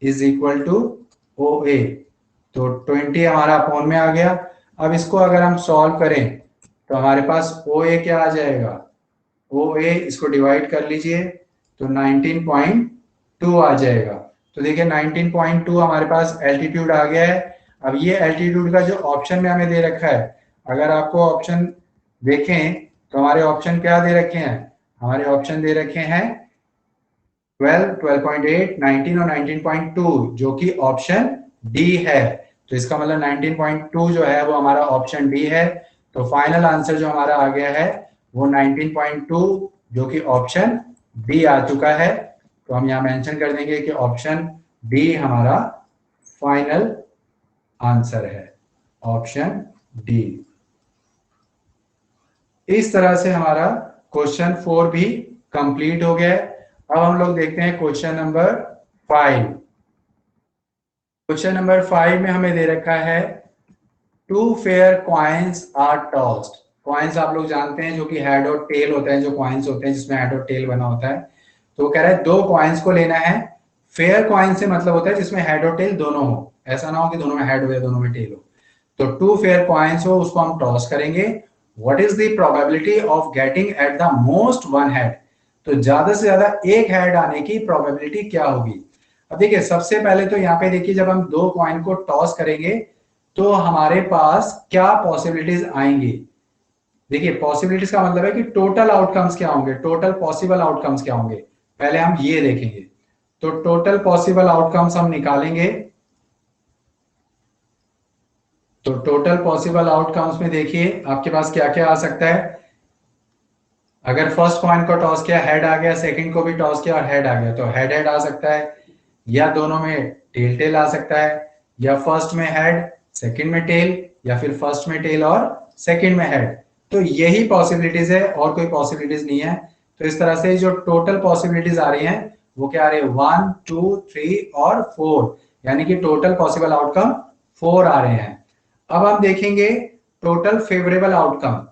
is equal to O A. तो 20 हमारा अपॉन में आ गया। अब इसको अगर हम सॉल्व करें तो हमारे पास ओ ए क्या आ जाएगा, ओ ए इसको डिवाइड कर लीजिए तो 19.2 आ जाएगा। तो देखिए 19.2 हमारे पास एल्टीट्यूड आ गया है। अब ये एल्टीट्यूड का जो ऑप्शन में हमें दे रखा है, अगर आपको ऑप्शन देखें तो हमारे ऑप्शन क्या दे रखे हैं, हमारे ऑप्शन दे रखे हैं 12, 12.8, 19 और 19.2, जो कि ऑप्शन डी है। तो इसका मतलब 19.2 जो है वो हमारा ऑप्शन डी है। तो फाइनल आंसर जो हमारा आ गया है वो 19.2 जो कि ऑप्शन डी आ चुका है। तो हम यहाँ मेंशन कर देंगे कि ऑप्शन डी हमारा फाइनल आंसर है, ऑप्शन डी। इस तरह से हमारा क्वेश्चन 4 भी कंप्लीट हो गया है। अब हम लोग देखते हैं क्वेश्चन नंबर 5। क्वेश्चन नंबर 5 में हमें दे रखा है 2 fair coins are tossed. Coins आप लोग जानते हैं जो कि हेड और टेल होते हैं, जो कॉइन्स होते हैं जिसमें हेड और टेल बना होता है। तो वो कह रहा है 2 कॉइन्स को लेना है। फेयर कॉइन से मतलब होता है जिसमें हेड और टेल दोनों हो, ऐसा ना हो कि दोनों में हेड हो या दोनों में टेल हो। तो 2 फेयर कॉइन्स हो, उसको हम टॉस करेंगे। What is the probability of getting at the most one head. तो ज्यादा से ज्यादा एक हेड आने की प्रोबेबिलिटी क्या होगी। अब देखिए सबसे पहले तो यहाँ पे देखिए जब हम 2 कॉइन को टॉस करेंगे तो हमारे पास क्या पॉसिबिलिटीज आएंगी। देखिए पॉसिबिलिटीज का मतलब है कि टोटल आउटकम्स क्या होंगे, टोटल पॉसिबल आउटकम्स क्या होंगे, पहले हम ये देखेंगे। तो टोटल पॉसिबल आउटकम्स हम निकालेंगे। तो टोटल पॉसिबल आउटकम्स में देखिए आपके पास क्या क्या आ सकता है। अगर फर्स्ट कॉइन को टॉस किया हेड आ गया, सेकंड को भी टॉस किया और हेड आ गया, तो हेड हेड आ सकता है, या दोनों में टेल टेल आ सकता है, या फर्स्ट में हेड सेकंड में टेल, या फिर फर्स्ट में टेल और सेकंड में हेड। तो यही पॉसिबिलिटीज है और कोई पॉसिबिलिटीज नहीं है। तो इस तरह से जो टोटल पॉसिबिलिटीज आ रही हैं वो क्या आ रही है, 1, 2, 3 और 4, यानी कि टोटल पॉसिबल आउटकम 4 आ रहे हैं। अब हम देखेंगे total favourable outcome.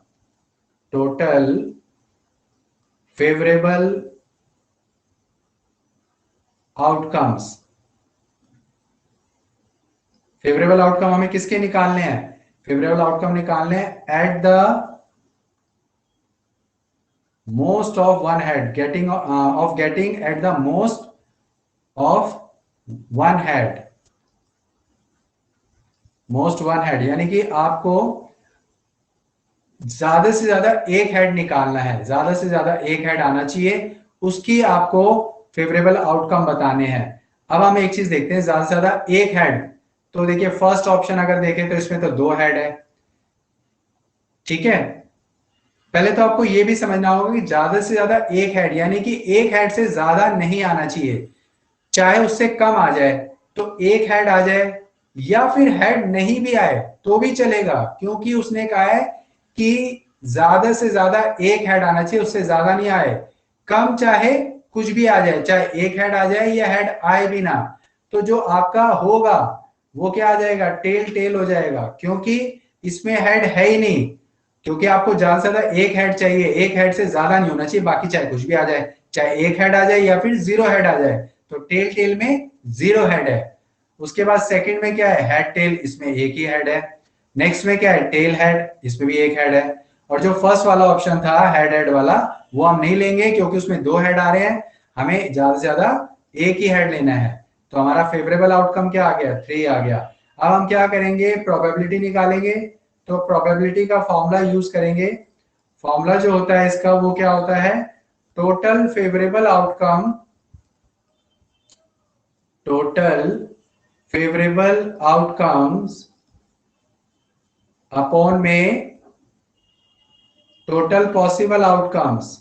Total favourable outcomes, favourable outcome हमें किसके निकालने हैं, फेवरेबल आउटकम निकालने हैं at the most of one head, getting off getting at the most of one head, most one head, यानी कि आपको ज्यादा से ज्यादा एक हेड निकालना है, ज्यादा से ज्यादा एक हेड आना चाहिए, उसकी आपको फेवरेबल आउटकम बताने हैं। अब हम एक चीज देखते हैं, ज्यादा से ज्यादा एक हेड। तो देखिए फर्स्ट ऑप्शन अगर देखें तो इसमें तो 2 हेड है, ठीक है। पहले तो आपको यह भी समझना होगा कि ज्यादा से ज्यादा एक हेड, यानी कि एक हेड से ज्यादा नहीं आना चाहिए, चाहे उससे कम आ जाए तो एक हेड आ जाए, या फिर हेड नहीं भी आए तो भी चलेगा, क्योंकि उसने कहा है कि ज्यादा से ज्यादा एक हेड आना चाहिए, उससे ज्यादा नहीं आए। कम चाहे कुछ भी आ जाए, चाहे एक हेड आ जाए या हेड आए भी ना, तो जो आपका होगा वो क्या आ जाएगा, टेल टेल हो जाएगा, क्योंकि इसमें हेड है ही नहीं। क्योंकि आपको ज्यादा से ज्यादा एक हेड चाहिए, एक हेड से ज्यादा नहीं होना चाहिए, बाकी चाहे कुछ भी आ जाए, चाहे एक हेड आ जाए या फिर 0 हेड आ जाए। तो टेल टेल में 0 हेड है। उसके बाद सेकंड में क्या है, हेड टेल, इसमें एक ही हेड है। नेक्स्ट में क्या है, टेल हेड, इसमें भी एक हेड है। और जो फर्स्ट वाला ऑप्शन था हेड हेड वाला, वो हम नहीं लेंगे क्योंकि उसमें दो हेड आ रहे हैं, हमें ज्यादा से ज्यादा एक ही हेड लेना है। तो हमारा फेवरेबल आउटकम क्या आ गया, 3 आ गया। अब हम क्या करेंगे, प्रोबेबिलिटी निकालेंगे। तो प्रोबेबिलिटी का फॉर्मूला यूज करेंगे। फॉर्मूला जो होता है इसका वो क्या होता है, total favourable outcome, total favourable outcomes upon में टोटल पॉसिबल आउटकम्स,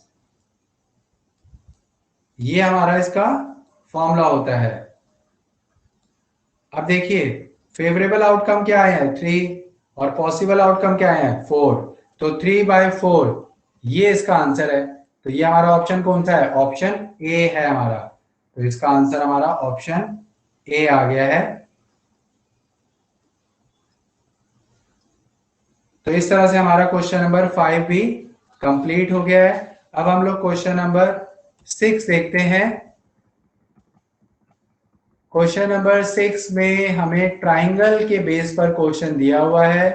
ये हमारा इसका फॉर्मूला होता है। अब देखिए फेवरेबल आउटकम क्या आया है, 3, और पॉसिबल आउटकम क्या आया है, 4। तो 3/4 ये इसका आंसर है। तो ये हमारा ऑप्शन कौन सा है, ऑप्शन ए है हमारा। तो इसका आंसर हमारा ऑप्शन ए आ गया है। तो इस तरह से हमारा क्वेश्चन नंबर 5 भी कंप्लीट हो गया है। अब हम लोग क्वेश्चन नंबर 6 देखते हैं। क्वेश्चन नंबर 6 में हमें ट्राइंगल के बेस पर क्वेश्चन दिया हुआ है।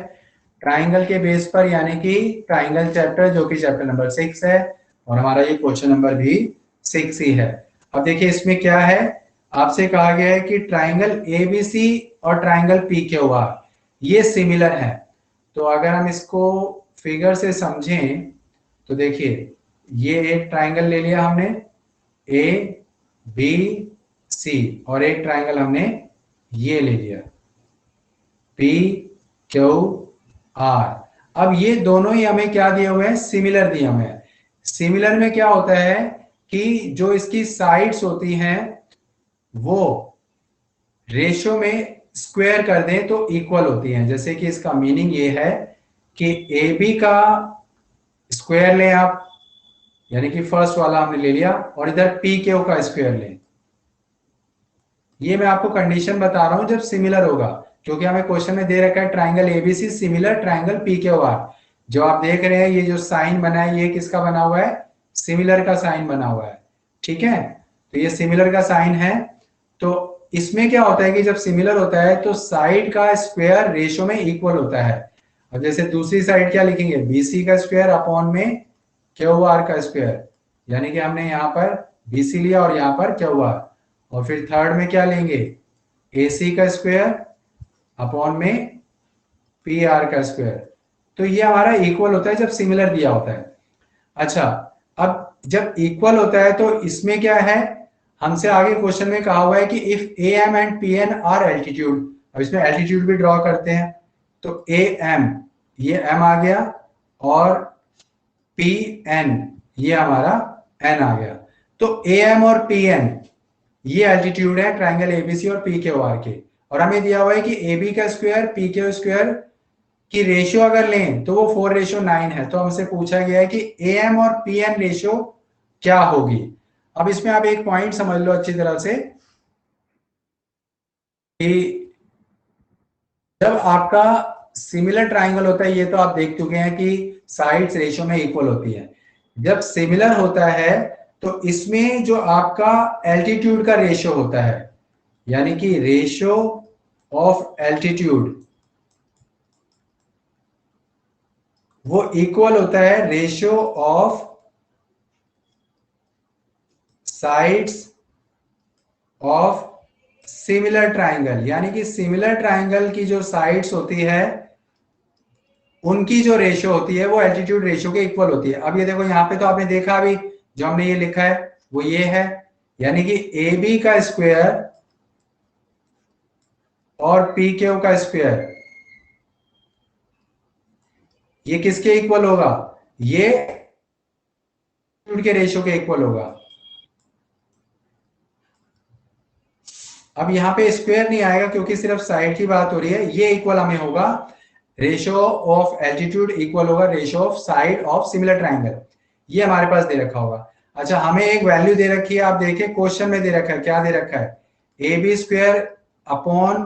ट्राइंगल के बेस पर यानी कि ट्राइंगल चैप्टर, जो कि चैप्टर नंबर 6 है, और हमारा ये क्वेश्चन नंबर भी 6 ही है। अब देखिए इसमें क्या है, आपसे कहा गया है कि ट्राइंगल एबीसी और ट्राइंगल पीक्यूआर ये सिमिलर है। तो अगर हम इसको फिगर से समझें तो देखिए ये एक ट्राइंगल ले लिया हमने, ए बी सी, और एक ट्राइंगल हमने ये ले लिया, पी क्यू आर। अब ये दोनों ही हमें क्या दिए हुए हैं, सिमिलर दिए हुए हैं। सिमिलर में क्या होता है कि जो इसकी साइड्स होती हैं वो रेशियो में स्क्वायर कर दें तो इक्वल होती हैं। जैसे कि इसका मीनिंग ये है कि ए बी का स्क्वायर लें आप, यानी कि फर्स्ट वाला हमने ले लिया, और इधर पी क्यू का स्क्वायर लें। ये मैं आपको कंडीशन बता रहा हूं जब सिमिलर होगा, क्योंकि हमें क्वेश्चन में दे रखा है triangle ABC similar triangle PQR. जो आप देख रहे हैं ये जो साइन बना है ये किसका बना हुआ है, सिमिलर का साइन बना हुआ है। ठीक है, तो ये सिमिलर का साइन है। तो इसमें क्या होता है कि जब सिमिलर होता है तो साइड का स्क्वायर रेशियो में इक्वल होता है। अब जैसे दूसरी साइड क्या लिखेंगे, बीसी का स्क्वायर अपॉन में क्यू आर का स्क्वायर, यानी कि हमने यहाँ पर बीसी लिया और यहाँ पर क्यू आर। और फिर थर्ड में क्या लेंगे, ए सी का स्क्वायर अपॉन में पी आर का स्क्वायर। तो ये हमारा इक्वल होता है जब सिमिलर दिया होता है। अच्छा, अब जब इक्वल होता है तो इसमें क्या है, हमसे आगे क्वेश्चन में कहा हुआ है कि if A M and P N are altitude. अब इसमें एल्टीट्यूड भी ड्रॉ करते हैं। तो ए एम, ये एम आ गया, और पी एन, ये हमारा एन आ गया। तो ए एम और पी एन ये एल्टीट्यूड है ट्राइंगल एबीसी और पी क्यू आर के। और हमें दिया हुआ है कि ए बी का स्क्वायर पी क्यू स्क्वायर की रेशियो अगर लें तो वो 4:9 है। तो हमसे पूछा गया है कि ए एम और पी एन रेशियो क्या होगी। अब इसमें आप एक पॉइंट समझ लो अच्छी तरह से कि जब आपका सिमिलर ट्राइंगल होता है, ये तो आप देख चुके हैं कि साइड्स रेशियो में इक्वल होती है। जब सिमिलर होता है तो इसमें जो आपका एल्टीट्यूड का रेशियो होता है, यानी कि रेशियो ऑफ एल्टीट्यूड, वो इक्वल होता है ratio of sides of similar triangle. यानी कि सिमिलर ट्राइंगल की जो साइड्स होती है उनकी जो रेशियो होती है वो एल्टीट्यूड रेशियो के इक्वल होती है। अब ये देखो यहाँ पे तो आपने देखा अभी जो हमने ये लिखा है वो ये है, यानी कि ए बी का स्क्वायर और पी क्यू का स्क्वायर ये किसके इक्वल होगा, ये के रेशियो के इक्वल होगा। अब यहाँ पे स्क्वायर नहीं आएगा क्योंकि सिर्फ साइड की बात हो रही है। ये इक्वल हमें होगा, रेशियो ऑफ एल्टीट्यूड इक्वल होगा ratio of side of similar triangle. ये हमारे पास दे रखा होगा। अच्छा, हमें एक वैल्यू दे रखी है, आप देखिए क्वेश्चन में दे रखा है, क्या दे रखा है, A B square upon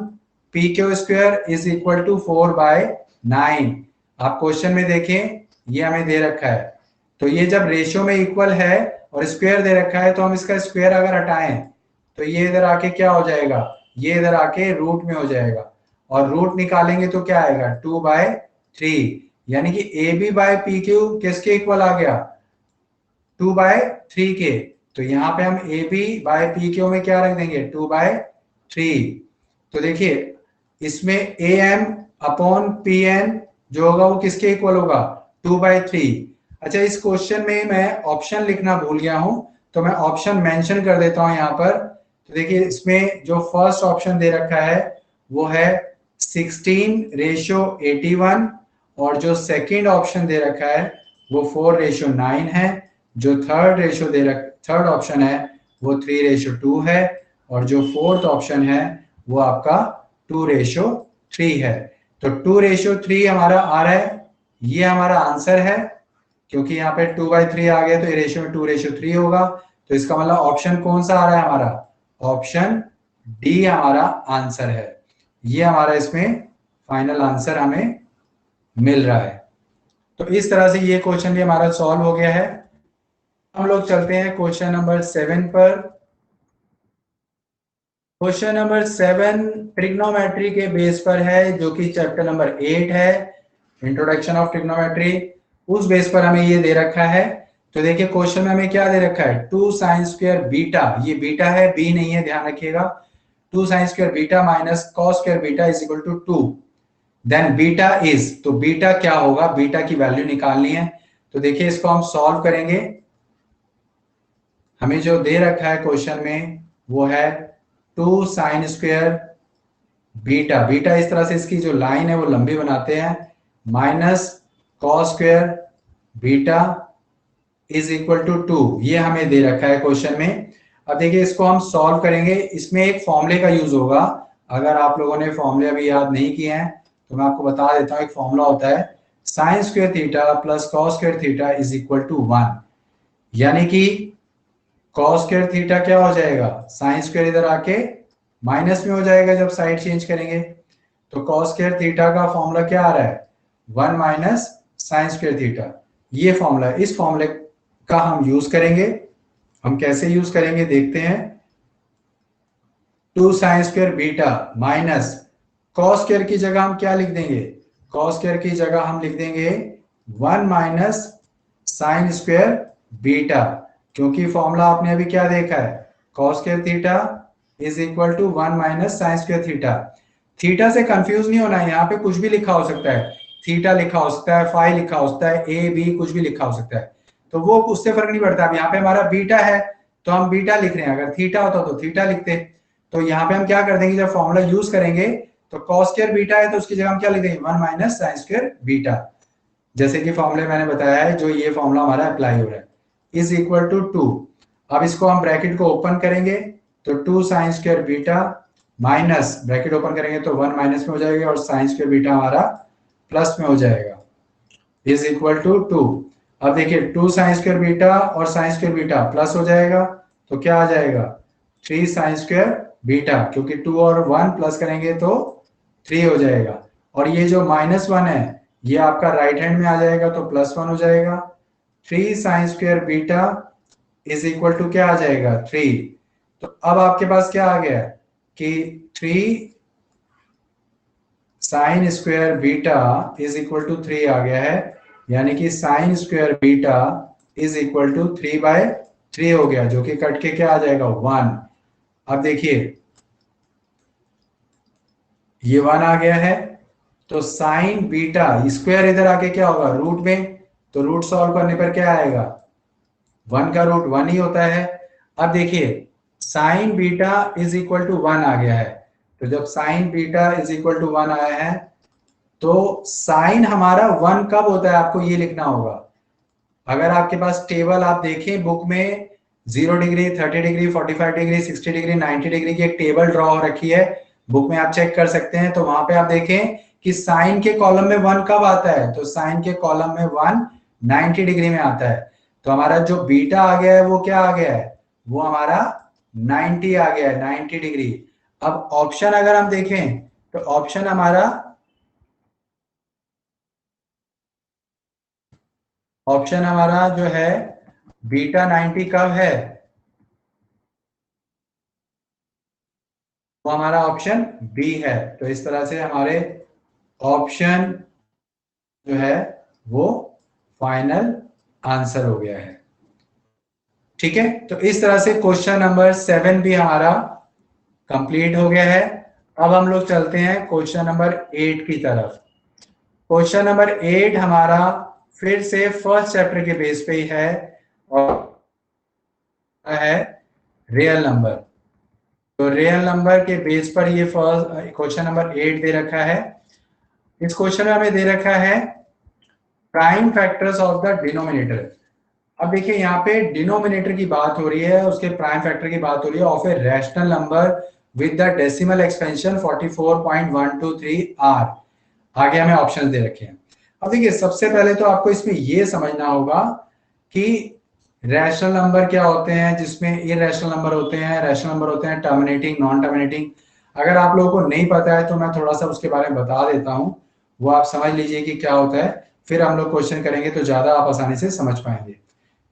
P Q square is equal to 4/9। आप क्वेश्चन में देखें ये हमें दे रखा है। तो ये जब रेशियो में इक्वल है और स्क्वायर दे रखा है तो हम इसका स्क्वायर अगर हटाएं तो ये इधर आके क्या हो जाएगा, ये इधर आके रूट में हो जाएगा, और रूट निकालेंगे तो क्या आएगा 2/3, यानी कि A B by P Q किसके इक्वल आ गया 2/3 के। तो यहाँ पे हम A B by P Q में क्या रख देंगे 2/3। तो देखिए इसमें A M upon P N जो होगा वो किसके इक्वल होगा 2/3। अच्छा, इस क्वेश्चन में मैं ऑप्शन लिखना भूल गया हूं, तो मैं ऑप्शन मेंशन कर देता हूं यहाँ पर। तो देखिए इसमें जो फर्स्ट ऑप्शन दे रखा है वो है 16:81, और जो सेकंड ऑप्शन दे रखा है वो 4:9 है। जो थर्ड ऑप्शन है वो 3:2 है, और जो फोर्थ ऑप्शन है वो आपका 2:3 है। तो 2:3 हमारा आ रहा है, ये हमारा आंसर है, क्योंकि यहाँ पे 2/3 आ गया तो ये रेशियो में 2:3 होगा। तो इसका मतलब ऑप्शन कौन सा आ रहा है हमारा, ऑप्शन डी हमारा आंसर है। ये हमारा इसमें फाइनल आंसर हमें मिल रहा है। तो इस तरह से ये क्वेश्चन भी हमारा सॉल्व हो गया है। हम लोग चलते हैं क्वेश्चन नंबर 7 पर। क्वेश्चन नंबर 7 ट्रिग्नोमेट्री के बेस पर है, जो कि चैप्टर नंबर 8 है, इंट्रोडक्शन ऑफ ट्रिग्नोमेट्री। उस बेस पर हमें ये दे रखा है। तो देखिए क्वेश्चन में हमें क्या दे रखा है 2sin² बीटा, ये बीटा है बी नहीं है, ध्यान रखिएगा। 2sin² beta minus cos² beta is equal to 2। Then beta is, तो बीटा क्या होगा, बीटा की वैल्यू निकालनी है। तो देखिए इसको हम सॉल्व करेंगे। हमें जो दे रखा है क्वेश्चन में वो है 2sin² बीटा, बीटा इस तरह से इसकी जो लाइन है वो लंबी बनाते हैं, minus cos² beta is equal to 2, ये हमें दे रखा है क्वेश्चन में। अब देखिए इसको हम सॉल्व करेंगे। इसमें एक फॉर्मूले का यूज होगा, अगर आप लोगों ने फॉर्मूले अभी याद नहीं किए हैं तो मैं आपको बता देता हूँ। एक फॉर्मूला होता है sin² theta plus cos² theta is equal to 1, यानी कि cos² थीटा क्या हो जाएगा, sin² इधर आके माइनस में हो जाएगा जब साइड चेंज करेंगे। तो cos² थीटा का फॉर्मूला क्या आ रहा है 1 माइनस sin² थीटा, ये फॉर्मूला है। इस फॉर्मूले का हम यूज करेंगे। हम कैसे यूज करेंगे देखते हैं। 2sin² बीटा माइनस cos² की जगह हम क्या लिख देंगे, cos² की जगह हम लिख देंगे 1 माइनस sin² बीटा, क्योंकि फॉर्मूला आपने अभी क्या देखा है cos² theta is equal to 1 minus sin² theta. Theta से कंफ्यूज नहीं होना है, यहाँ पे कुछ भी लिखा हो सकता है, थीटा लिखा हो सकता है, फाई लिखा हो सकता है, ए बी कुछ भी लिखा हो सकता है, तो वो उससे फर्क नहीं पड़ता। अब यहाँ पे हमारा बीटा है तो हम बीटा लिख रहे हैं, अगर थीटा होता तो थीटा लिखते। तो यहाँ पे हम क्या कर देंगे, जब फॉर्मूला यूज करेंगे तो cos² बीटा है तो उसकी जगह हम क्या लिख देंगे 1 माइनस sin² बीटा, जैसे कि फॉर्मूले मैंने बताया है, जो ये फॉर्मूला हमारा अप्लाई हो रहा है, इज इक्वल टू 2। अब इसको हम ब्रैकेट को ओपन करेंगे तो 2sin² beta minus bracket open करेंगे तो 1 माइनस में हो जाएगा और sin² बीटा हमारा प्लस में हो जाएगा, इज इक्वल टू 2। अब देखिए 2sin² बीटा और sin² बीटा प्लस हो जाएगा तो क्या आ जाएगा 3sin² बीटा, क्योंकि 2 और 1 प्लस करेंगे तो 3 हो जाएगा। और ये जो -1 है ये आपका राइट हैंड में आ जाएगा तो +1 हो जाएगा। 3sin² beta is equal to क्या आ जाएगा 3। तो अब आपके पास क्या आ गया कि 3sin² beta is equal to 3 आ गया है, यानी कि sin² beta is equal to 3/3 हो गया, जो कि कट के क्या आ जाएगा 1। अब देखिए ये 1 आ गया है, तो साइन बीटा स्क्वायर इधर आके क्या होगा रूट में, तो रूट सॉल्व करने पर क्या आएगा 1 का रूट 1 ही होता है। अब देखिए sine beta is equal to 1 आ गया है, तो जब sine beta is equal to 1 आया है तो साइन हमारा 1 कब होता है आपको ये लिखना होगा। अगर आपके पास टेबल आप देखें बुक में 0 degree 30 degree 45 degree 60 degree 90 degree की एक टेबल ड्रॉ हो रखी है बुक में, आप चेक कर सकते हैं। तो वहां पे आप देखें कि साइन के कॉलम में 1 कब आता है, तो साइन के कॉलम में 1 90 डिग्री में आता है। तो हमारा जो बीटा आ गया है वो क्या आ गया है, वो हमारा 90 आ गया है, 90 डिग्री। अब ऑप्शन अगर हम देखें तो ऑप्शन हमारा जो है बीटा 90 कब है वो हमारा ऑप्शन बी है। तो इस तरह से हमारे ऑप्शन जो है वो फाइनल आंसर हो गया है। ठीक है, तो इस तरह से क्वेश्चन नंबर 7 भी हमारा कंप्लीट हो गया है। अब हम लोग चलते हैं क्वेश्चन नंबर 8 की तरफ। क्वेश्चन नंबर 8 हमारा फिर से फर्स्ट चैप्टर के बेस पे ही है और है रियल नंबर। तो रियल नंबर के बेस पर ये फर्स्ट क्वेश्चन नंबर 8 दे रखा है। इस क्वेश्चन में हमें दे रखा है prime factors of the denominator. अब देखिए यहाँ पे डिनोमिनेटर की बात हो रही है, उसके प्राइम फैक्टर की बात हो रही है of a rational number with the decimal expansion 44.123 are. आगे हमें ऑप्शन दे रखे हैं। अब देखिए सबसे पहले तो आपको इसमें ये समझना होगा कि रैशनल नंबर क्या होते हैं, जिसमें इरैशनल नंबर होते हैं, रैशनल नंबर होते हैं, टर्मिनेटिंग, नॉन टर्मिनेटिंग। अगर आप लोगों को नहीं पता है तो मैं थोड़ा सा उसके बारे में बता देता हूं, वो आप समझ लीजिए कि क्या होता है, फिर हम लोग क्वेश्चन करेंगे तो ज्यादा आप आसानी से समझ पाएंगे।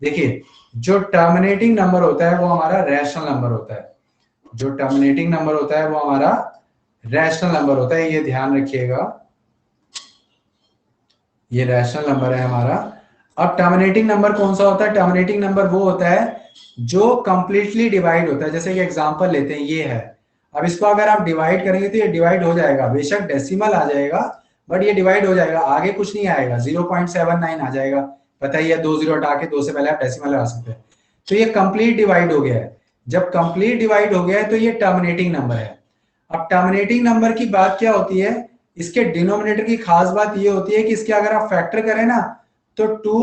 देखिए जो टर्मिनेटिंग नंबर होता है वो हमारा रैशनल नंबर होता है। जो टर्मिनेटिंग नंबर होता है वो हमारा रैशनल नंबर होता है, ये ध्यान रखिएगा, ये रैशनल नंबर है हमारा। अब टर्मिनेटिंग नंबर कौन सा होता है? टर्मिनेटिंग नंबर वो होता है जो कंप्लीटली डिवाइड होता है। जैसे कि एग्जांपल लेते हैं, ये है, अब इसको अगर आप डिवाइड करेंगे तो ये डिवाइड हो जाएगा, बेशक डेसिमल आ जाएगा बट ये डिवाइड हो जाएगा, आगे कुछ नहीं आएगा, 0.79 आ जाएगा। पता ही है, 2 जीरो हटा के 2 से पहले आप डेसिमल लगा सकते हैं। तो ये कंप्लीट डिवाइड हो गया है। जब कंप्लीट डिवाइड हो गया है तो ये टर्मिनेटिंग नंबर है। अब टर्मिनेटिंग नंबर की बात क्या होती है, इसके डिनोमिनेटर की खास बात ये होती है कि इसके अगर आप फैक्टर करें ना तो 2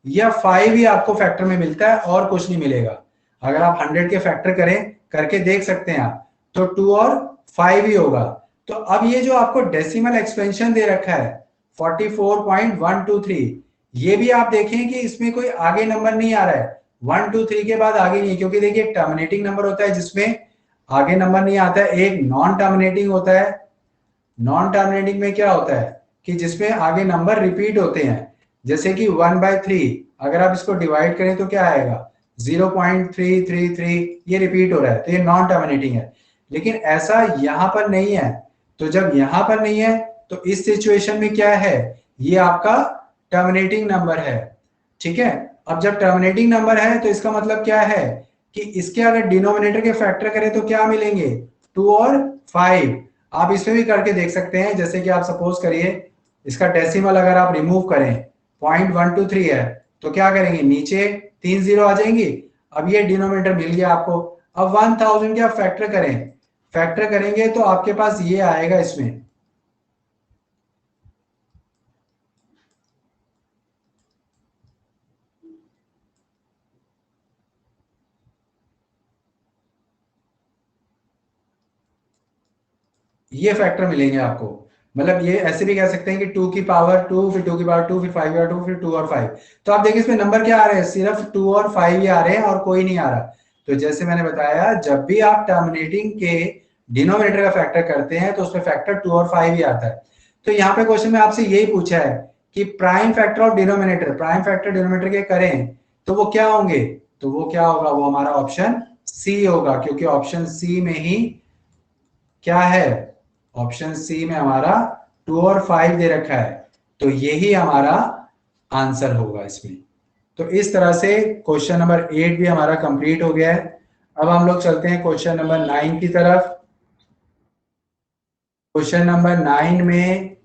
या 5 ही आपको फैक्टर में मिलता है और कुछ नहीं मिलेगा। अगर आप 100 के फैक्टर करें, करके देख सकते हैं आप, तो 2 और 5 ही होगा। तो अब ये जो आपको डेसिमल एक्सपेंशन दे रखा है 44.123, ये भी आप देखें कि इसमें कोई आगे नंबर नहीं आ रहा है, 1 2 3 के बाद आगे नहीं है, क्योंकि देखिए टर्मिनेटिंग नंबर होता है जिसमें आगे नंबर नहीं आता है, एक नॉन टर्मिनेटिंग होता है। नॉन टर्मिनेटिंग में क्या होता है कि जिसमें आगे नंबर रिपीट होते हैं, जैसे कि 1/3 अगर आप इसको डिवाइड करें तो क्या आएगा, 0.333, ये रिपीट हो रहा है, तो ये नॉन टर्मिनेटिंग है। लेकिन ऐसा यहां पर नहीं है। तो जब यहां पर नहीं है तो इस सिचुएशन में क्या है, ये आपका टर्मिनेटिंग नंबर है। ठीक है, अब जब टर्मिनेटिंग नंबर है तो इसका मतलब क्या है कि इसके अगर डिनोमिनेटर के फैक्टर करें तो क्या मिलेंगे, 2 और 5। आप इसमें भी करके देख सकते हैं, जैसे कि आप सपोज करिए इसका डेसिमल अगर आप रिमूव करें 0.123 है तो क्या करेंगे, नीचे 3 जीरो आ जाएंगी। अब ये डिनोमिनेटर मिल गया आपको। अब 1000 के आप फैक्टर करें, फैक्टर करेंगे तो आपके पास ये आएगा, इसमें ये फैक्टर मिलेंगे आपको। मतलब ये ऐसे भी कह सकते हैं कि 2 की पावर 2, फिर 2 की पावर 2, फिर 5 की पावर 2, फिर 2 और 5। तो आप देखिए इसमें नंबर क्या आ रहे हैं, सिर्फ 2 और 5 ही आ रहे हैं और कोई नहीं आ रहा। तो जैसे मैंने बताया, जब भी आप टर्मिनेटिंग के डिनोमिनेटर का फैक्टर करते हैं तो उसमें फैक्टर 2 और 5 ही आता है। तो यहाँ पे क्वेश्चन में आपसे यही पूछा है कि prime factor of denominator, prime factor denominator के करें तो वो क्या होंगे, तो वो क्या होगा, वो हमारा ऑप्शन सी होगा, क्योंकि ऑप्शन सी में ही क्या है, ऑप्शन सी में हमारा 2 और 5 दे रखा है, तो यही हमारा आंसर होगा इसमें। तो इस तरह से क्वेश्चन नंबर 8 भी हमारा कंप्लीट हो गया है। अब हम लोग चलते हैं क्वेश्चन नंबर 9 की तरफ। क्वेश्चन नंबर 9 में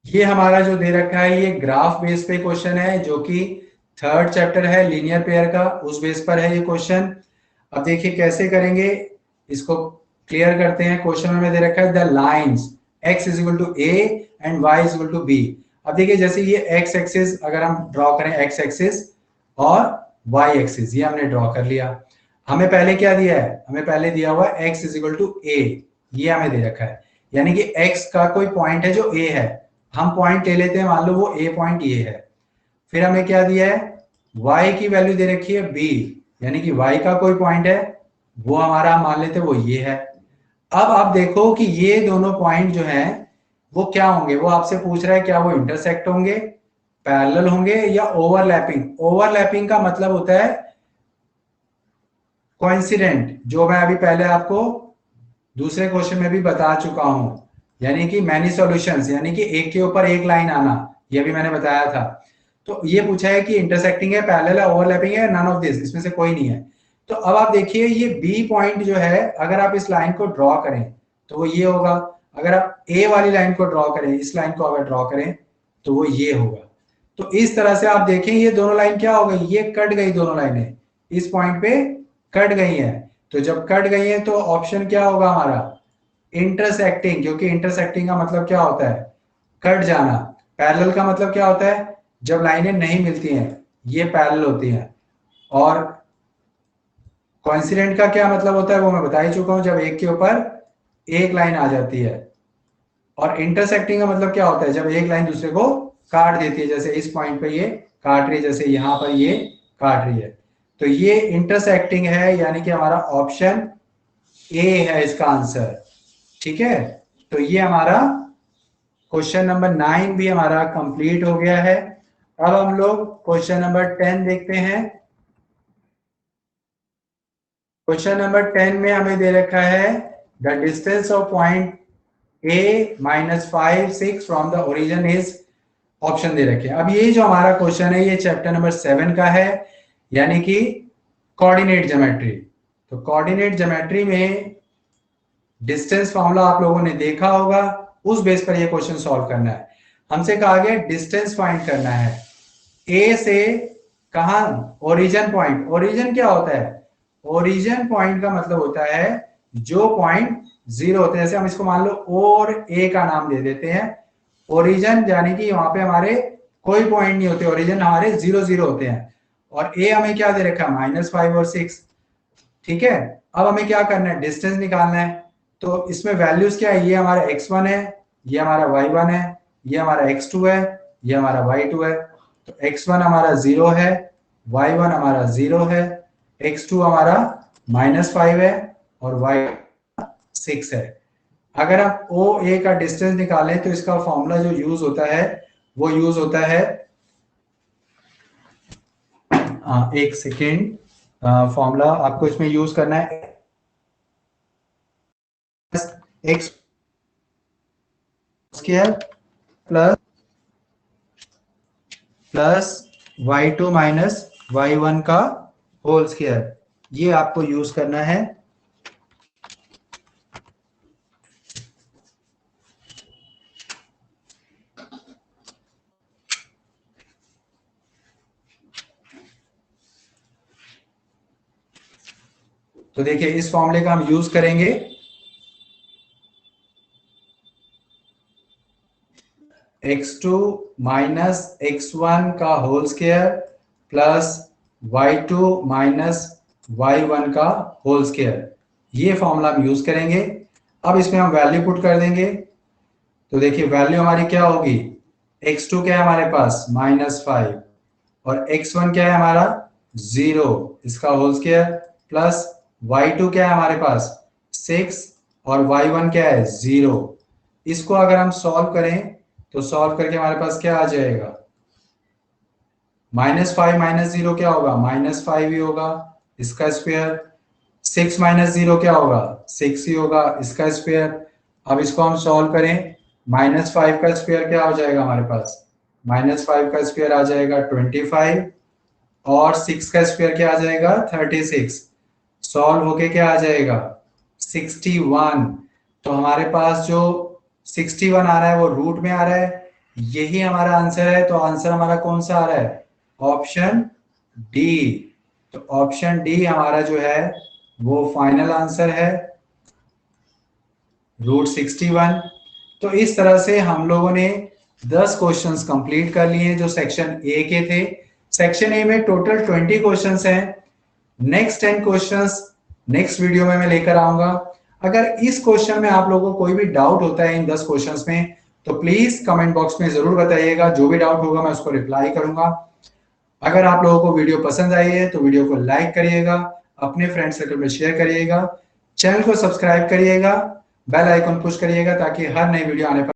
ये हमारा जो दे रखा है ये ग्राफ बेस पे क्वेश्चन है, जो कि थर्ड चैप्टर है लीनियर पेयर का, उस बेस पर है ये क्वेश्चन। अब देखिए कैसे करेंगे इसको, क्लियर करते हैं। क्वेश्चन में दे रखा है the lines x is equal to a and y is equal to b। अब देखिए जैसे ये x एक्सिस अगर हम ड्रॉ करें, x एक्सिस और y एक्सिस, ये हमने ड्रॉ कर लिया। हमें पहले क्या दिया है, हमें पहले दिया हुआ है x is equal to a, ये हमें दे रखा है, यानी कि x का कोई पॉइंट है जो a है, हम पॉइंट ले लेते हैं, मान लो वो a पॉइंट ये है। फिर हमें क्या दिया है, y की वैल्यू दे रखी है b, यानी कि y का कोई पॉइंट है, वो हमारा हम मान लेते हैं वो ये है। अब आप देखो कि ये दोनों पॉइंट जो हैं वो क्या होंगे, वो आपसे पूछ रहा है क्या वो इंटरसेक्ट होंगे, पैरेलल होंगे या ओवरलैपिंग। ओवरलैपिंग का मतलब होता है कोइंसिडेंट, जो मैं अभी पहले आपको दूसरे क्वेश्चन में भी बता चुका हूं, यानी कि मैनी सॉल्यूशंस, यानी कि एक के ऊपर एक लाइन आना, ये भी मैंने बताया था। तो ये पूछा है कि इंटरसेक्टिंग है, पैरेलल है, ओवरलैपिंग है, नन ऑफ दिस, इसमें से कोई नहीं है। तो अब आप देखिए ये बी पॉइंट जो है, अगर आप इस लाइन को ड्रॉ करें तो वो ये होगा। अगर आप ए वाली लाइन को ड्रॉ करें, इस लाइन को अगर ड्रॉ करें तो वो ये होगा। तो इस तरह से आप देखें ये दोनों लाइन क्या हो गई, ये कट गई, दोनों लाइनें इस पॉइंट पे कट गई हैं। तो जब कट गई हैं तो ऑप्शन क्या होगा हमारा, इंटरसेक्टिंग, क्योंकि इंटरसेक्टिंग का मतलब क्या होता है, कट जाना। पैरेलल का मतलब क्या होता है, जब लाइनें नहीं मिलती हैं ये पैरेलल होती हैं। और कोइंसिडेंट का क्या मतलब होता है वो मैं बता ही चुका हूं, जब एक के ऊपर एक लाइन आ जाती है। और इंटरसेक्टिंग का मतलब क्या होता है, जब एक लाइन दूसरे को काट देती है, जैसे इस पॉइंट पे ये काट रही है, जैसे यहां पर ये काट रही है। तो ये इंटरसेक्टिंग है, यानी कि हमारा ऑप्शन ए है इसका आंसर। ठीक है, तो ये हमारा क्वेश्चन नंबर 9 भी हमारा कंप्लीट हो गया है। अब हम लोग क्वेश्चन नंबर 10 देखते हैं। क्वेश्चन नंबर 10 में हमें दे रखा है the distance of point A -5 6 from the origin is, option दे रखे हैं। अब ये जो हमारा क्वेश्चन है ये चैप्टर नंबर 7 का है, यानी कि कोऑर्डिनेट ज्योमेट्री। तो कोऑर्डिनेट ज्योमेट्री में डिस्टेंस फॉर्मूला आप लोगों ने देखा होगा, उस बेस पर ये क्वेश्चन सॉल्व करना है। हमसे कहा गया डिस्टेंस फाइंड करना है ए से, कहा, ओरिजिन पॉइंट। ओरिजिन क्या होता है, ओरिजिन पॉइंट का मतलब होता है जो पॉइंट जीरो होते हैं। जैसे हम इसको मान लो और ए का नाम दे देते हैं ओरिजिन, यानी कि वहां पे हमारे कोई पॉइंट नहीं होते, ओरिजिन हमारे 0 0 होते हैं। और ए हमें क्या दे रखा है, -5 और 6। ठीक है, अब हमें क्या करना है, डिस्टेंस निकालना है। तो इसमें वैल्यूज क्या है, ये हमारा x1 है, ये हमारा y1 है, ये हमारा x2 है, ये हमारा y2 है। तो x1 हमारा 0 है, y1 हमारा 0 है, x2 हमारा -5 है और y 6 है। अगर आप ओ ए का डिस्टेंस निकालें तो इसका फॉर्मूला जो यूज होता है वो यूज होता है, एक सेकेंड, फॉर्मूला आपको इसमें यूज करना है x square plus plus y2 minus y1 का होल स्क्वायर, ये आपको यूज करना है। तो देखिए इस फॉर्मूले का हम यूज करेंगे, x2 माइनस x1 का whole square plus y2 minus y1 का होल स्क्वायर, ये फॉर्मूला हम यूज करेंगे। अब इसमें हम वैल्यू पुट कर देंगे। तो देखिए वैल्यू हमारी क्या होगी, x2 क्या है हमारे पास -5 और x1 क्या है हमारा 0, इसका होल स्क्वायर प्लस y2 क्या है हमारे पास 6 और y1 क्या है 0। इसको अगर हम सॉल्व करें तो सॉल्व करके हमारे पास क्या आ जाएगा, -5 माइनस 0 क्या होगा, -5 ही होगा, इसका स्क्वायर। 6 माइनस 0 क्या होगा, 6 ही होगा, इसका स्क्वायर। अब इसको हम सॉल्व करें, -5 का स्क्वायर क्या हो जाएगा हमारे पास, -5 का स्क्वायर आ जाएगा 25 और 6 का स्क्वायर क्या आ जाएगा 36। सॉल्व होके क्या आ जाएगा 61। तो हमारे पास जो 61 आ रहा है वो रूट में आ रहा है, यही हमारा आंसर है। तो आंसर हमारा कौन सा आ रहा है, ऑप्शन डी। तो ऑप्शन डी हमारा जो है वो फाइनल आंसर है, √61। तो इस तरह से हम लोगों ने 10 क्वेश्चंस कंप्लीट कर लिए जो सेक्शन ए के थे। सेक्शन ए में टोटल 20 क्वेश्चंस हैं। नेक्स्ट 10 क्वेश्चंस नेक्स्ट वीडियो में मैं लेकर आऊंगा। अगर इस क्वेश्चन में आप लोगों को कोई भी डाउट होता है इन 10 क्वेश्चंस में तो प्लीज कमेंट बॉक्स में जरूर बताइएगा, जो भी डाउट होगा मैं उसको रिप्लाई करूंगा। अगर आप लोगों को वीडियो पसंद आई है तो वीडियो को लाइक करिएगा, अपने फ्रेंड सर्कल में शेयर करिएगा, चैनल को सब्सक्राइब करिएगा, बेल आइकन पुश करिएगा ताकि हर नई वीडियो आने पर